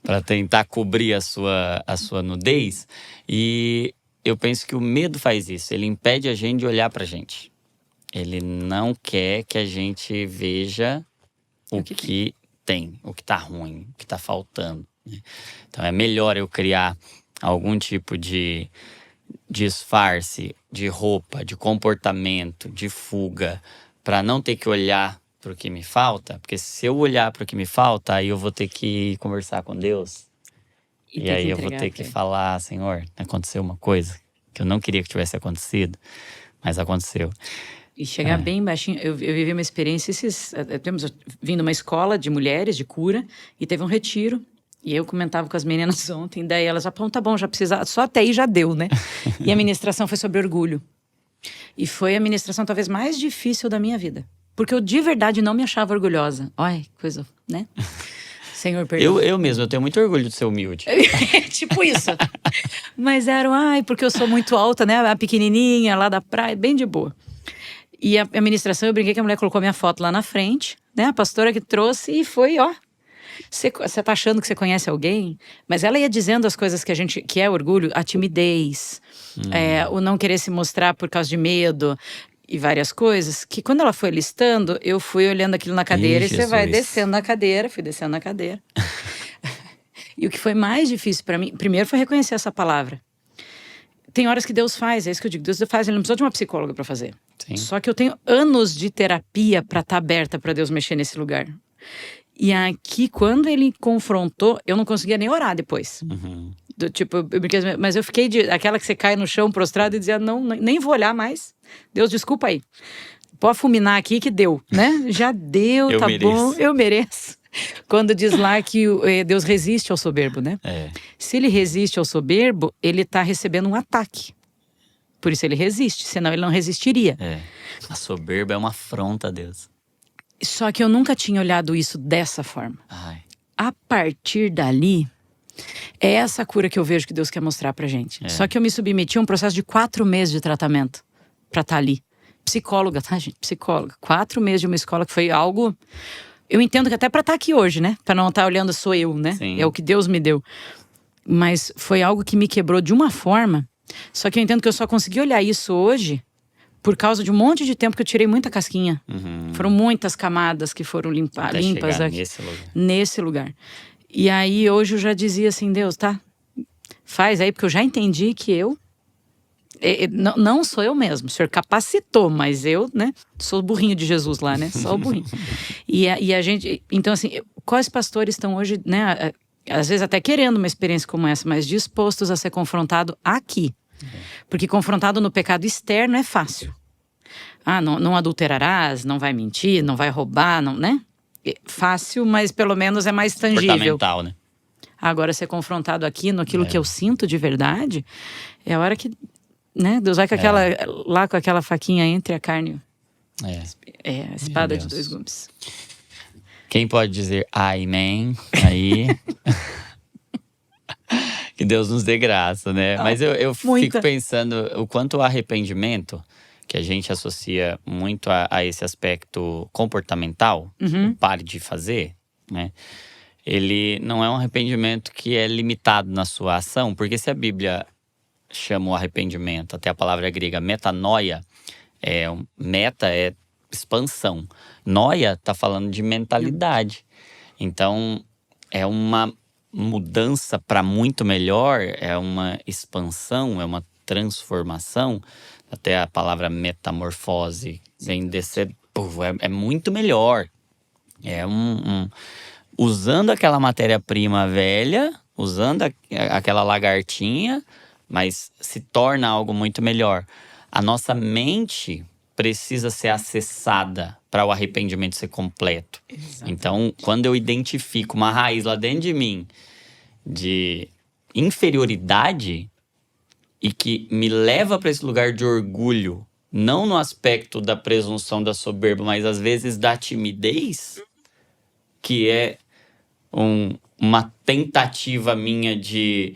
Para tentar cobrir a sua nudez. E eu penso que o medo faz isso. Ele impede a gente de olhar pra gente. Ele não quer que a gente veja o que tem, o que tá ruim, o que tá faltando, né? Então é melhor eu criar algum tipo de disfarce, de roupa, de comportamento, de fuga, para não ter que olhar para o que me falta. Porque se eu olhar para o que me falta, aí eu vou ter que conversar com Deus. E aí eu vou ter que falar: Senhor, aconteceu uma coisa que eu não queria que tivesse acontecido, mas aconteceu. E chegar bem baixinho. Eu vivi uma experiência, vim de uma escola de mulheres, de cura, e teve um retiro. E eu comentava com as meninas ontem, daí elas falaram: tá bom, já precisa, só até aí já deu, né? E a ministração foi sobre orgulho. E foi a ministração talvez mais difícil da minha vida. Porque eu de verdade não me achava orgulhosa. Olha, coisa, né? Senhor, perdão. Eu mesmo, eu tenho muito orgulho de ser humilde. Tipo isso. Mas porque eu sou muito alta, né? A pequenininha lá da praia, bem de boa. E a ministração, eu brinquei que a mulher colocou minha foto lá na frente, né? A pastora que trouxe e foi, ó. Você tá achando que você conhece alguém? Mas ela ia dizendo as coisas que é orgulho, a timidez, o não querer se mostrar por causa de medo e várias coisas, que quando ela foi listando, eu fui olhando aquilo na cadeira e você vai descendo na cadeira, fui descendo na cadeira. E o que foi mais difícil para mim, primeiro foi reconhecer essa palavra. Tem horas que Deus faz, é isso que eu digo, Deus faz, ele não precisa de uma psicóloga para fazer. Sim. Só que eu tenho anos de terapia para estar aberta para Deus mexer nesse lugar. E aqui, quando ele confrontou, eu não conseguia nem orar depois. Mas eu fiquei aquela que você cai no chão prostrado e dizia: não, nem vou olhar mais. Deus, desculpa aí. Pode fulminar aqui que deu, né? Já deu, tá bom, eu mereço. Quando diz lá que Deus resiste ao soberbo, né? Se ele resiste ao soberbo, ele tá recebendo um ataque. Por isso ele resiste, senão ele não resistiria. A soberba é uma afronta a Deus. Só que eu nunca tinha olhado isso dessa forma. A partir dali, é essa cura que eu vejo que Deus quer mostrar pra gente. Só que eu me submeti a um processo de 4 meses de tratamento pra estar ali. Psicóloga, tá, gente? Psicóloga. 4 meses de uma escola que foi algo... Eu entendo que até pra estar aqui hoje, né? Pra não estar olhando, sou eu, né? Sim. É o que Deus me deu. Mas foi algo que me quebrou de uma forma. Só que eu entendo que eu só consegui olhar isso hoje por causa de um monte de tempo que eu tirei muita casquinha. Foram muitas camadas que foram limpas aqui, nesse lugar. E aí hoje eu já dizia assim: Deus, tá? Faz aí, porque eu já entendi que não sou eu mesmo. O Senhor capacitou, mas eu, né? Sou o burrinho de Jesus lá, né? Só o burrinho. e a gente... Então, assim, quais pastores estão hoje, né? Às vezes até querendo uma experiência como essa, mas dispostos a ser confrontado aqui. Porque confrontado no pecado externo é fácil. Não adulterarás, não vai mentir, não vai roubar, não, né? Fácil, mas pelo menos é mais tangível. Fundamental, né? Agora, ser confrontado aqui naquilo que eu sinto de verdade, é a hora que, né? Deus vai com com aquela faquinha entre a carne. A espada de 2 gumes. Quem pode dizer amém aí? Que Deus nos dê graça, né? Mas eu fico pensando o quanto o arrependimento, que a gente associa muito a esse aspecto comportamental, pare de fazer, né? Ele não é um arrependimento que é limitado na sua ação, porque se a Bíblia chama o arrependimento, até a palavra grega metanoia, meta é expansão. Noia está falando de mentalidade. Então, é uma mudança para muito melhor, é uma expansão, é uma transformação. Até a palavra metamorfose vem descer, é muito melhor. É usando aquela matéria-prima velha, usando aquela lagartinha, mas se torna algo muito melhor. A nossa mente precisa ser acessada para o arrependimento ser completo. Exatamente. Então, quando eu identifico uma raiz lá dentro de mim de inferioridade e que me leva para esse lugar de orgulho não no aspecto da presunção, da soberba, mas às vezes da timidez, que é uma tentativa minha de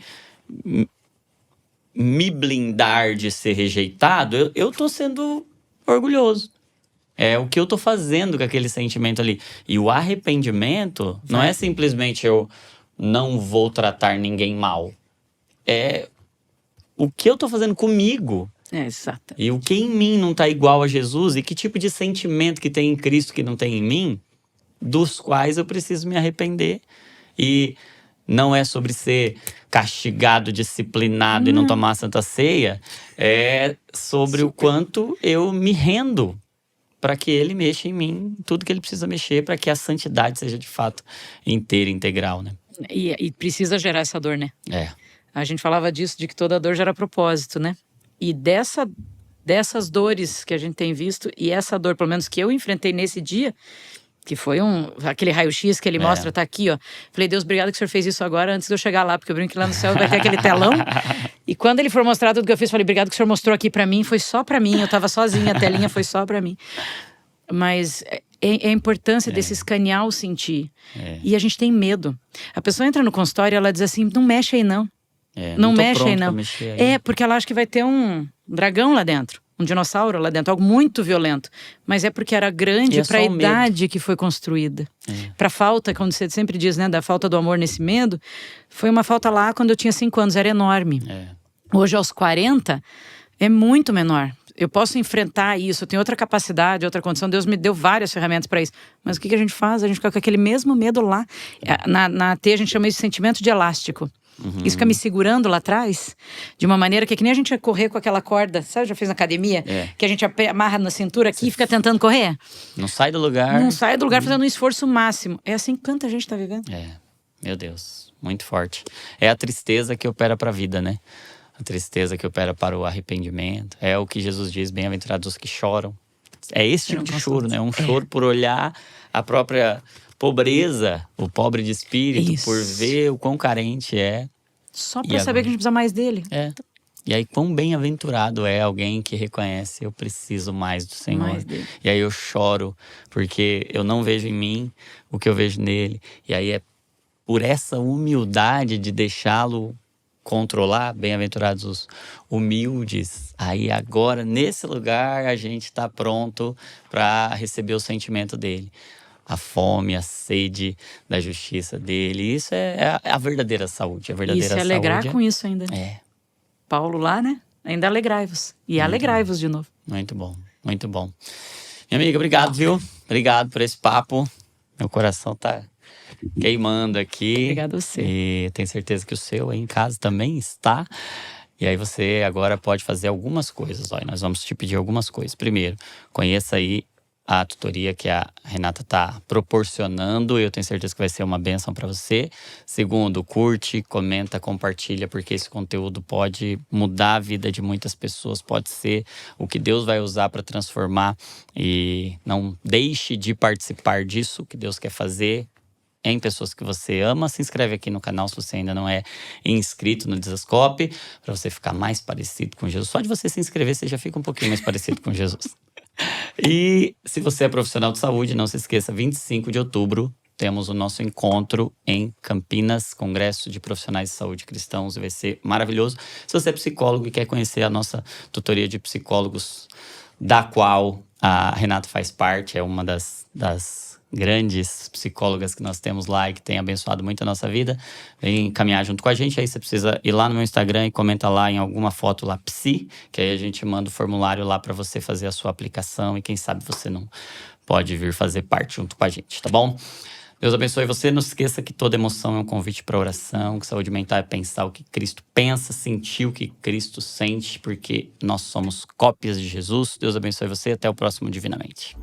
me blindar de ser rejeitado, eu tô sendo orgulhoso. É o que eu tô fazendo com aquele sentimento ali. E o arrependimento não é simplesmente eu não vou tratar ninguém mal. É o que eu tô fazendo comigo. Exato. E o que em mim não tá igual a Jesus, e que tipo de sentimento que tem em Cristo que não tem em mim, dos quais eu preciso me arrepender. E não é sobre ser castigado, disciplinado e não tomar a Santa Ceia. É sobre o quanto eu me rendo para que ele mexa em mim tudo que ele precisa mexer para que a santidade seja de fato inteira, integral, né? E precisa gerar essa dor, né? É. A gente falava disso, de que toda dor gera propósito, né? E dessas dores que a gente tem visto, e essa dor, pelo menos que eu enfrentei nesse dia, que foi aquele raio-x que ele mostra, tá aqui, ó. Falei, Deus, obrigado que o senhor fez isso agora, antes de eu chegar lá, porque eu brinco que lá no céu vai ter aquele telão. E quando ele for mostrar tudo que eu fiz, falei, obrigado que o senhor mostrou aqui pra mim, foi só pra mim, eu tava sozinha, a telinha foi só pra mim. Mas é a importância desse escanear o sentir. E a gente tem medo. A pessoa entra no consultório e ela diz assim, não mexe aí não. Não mexe aí não. É, porque ela acha que vai ter um dragão lá dentro. Um dinossauro lá dentro, algo muito violento. Mas é porque era grande para a idade que foi construída. Para a falta, quando você sempre diz, né, da falta do amor nesse medo, foi uma falta lá quando eu tinha 5 anos, era enorme. Hoje, aos 40, é muito menor. Eu posso enfrentar isso, eu tenho outra capacidade, outra condição. Deus me deu várias ferramentas para isso. Mas o que a gente faz? A gente fica com aquele mesmo medo lá. Na AT a gente chama isso de sentimento de elástico. Isso fica me segurando lá atrás, de uma maneira que nem a gente ia correr com aquela corda, sabe, já fez na academia? Que a gente amarra na cintura aqui e fica tentando correr. Não sai do lugar. Não sai do lugar fazendo um esforço máximo. É assim que tanta gente tá vivendo. Meu Deus, muito forte. É a tristeza que opera para a vida, né? A tristeza que opera para o arrependimento. É o que Jesus diz, bem-aventurados os que choram. É esse tipo de choro, né? Um choro por olhar a própria pobreza, o pobre de espírito, por ver o quão carente é. Só para saber que a gente precisa mais dele. E aí, quão bem-aventurado é alguém que reconhece, eu preciso mais do Senhor. Mais dele. E aí eu choro, porque eu não vejo em mim o que eu vejo nele. E aí é por essa humildade de deixá-lo controlar, bem-aventurados os humildes. Aí agora, nesse lugar, a gente está pronto para receber o sentimento dele. A fome, a sede da justiça dele. Isso é a verdadeira saúde. A verdadeira saúde. E se alegrar com isso ainda. Paulo lá, né? Ainda alegrai-vos. E alegrai-vos de novo. Muito bom, muito bom. Minha amiga, obrigado, viu? Obrigado por esse papo. Meu coração tá queimando aqui. Obrigada a você. E tenho certeza que o seu aí em casa também está. E aí você agora pode fazer algumas coisas. Olha, nós vamos te pedir algumas coisas. Primeiro, conheça aí a tutoria que a Renata está proporcionando. Eu tenho certeza que vai ser uma bênção para você. Segundo, curte, comenta, compartilha, porque esse conteúdo pode mudar a vida de muitas pessoas. Pode ser o que Deus vai usar para transformar. E não deixe de participar disso, o que Deus quer fazer em pessoas que você ama. Se inscreve aqui no canal se você ainda não é inscrito no Desascope, para você ficar mais parecido com Jesus. Só de você se inscrever, você já fica um pouquinho mais parecido com Jesus. E se você é profissional de saúde, não se esqueça, 25 de outubro temos o nosso encontro em Campinas, Congresso de Profissionais de Saúde Cristãos, vai ser maravilhoso. Se você é psicólogo e quer conhecer a nossa tutoria de psicólogos, da qual a Renata faz parte, é uma das grandes psicólogas que nós temos lá e que tem abençoado muito a nossa vida, vem caminhar junto com a gente. Aí você precisa ir lá no meu Instagram e comenta lá em alguma foto lá, psi, que aí a gente manda o formulário lá para você fazer a sua aplicação e quem sabe você não pode vir fazer parte junto com a gente, tá bom? Deus abençoe você. Não se esqueça que toda emoção é um convite para oração, que saúde mental é pensar o que Cristo pensa, sentir o que Cristo sente, porque nós somos cópias de Jesus. Deus abençoe você. Até o próximo Divinamente.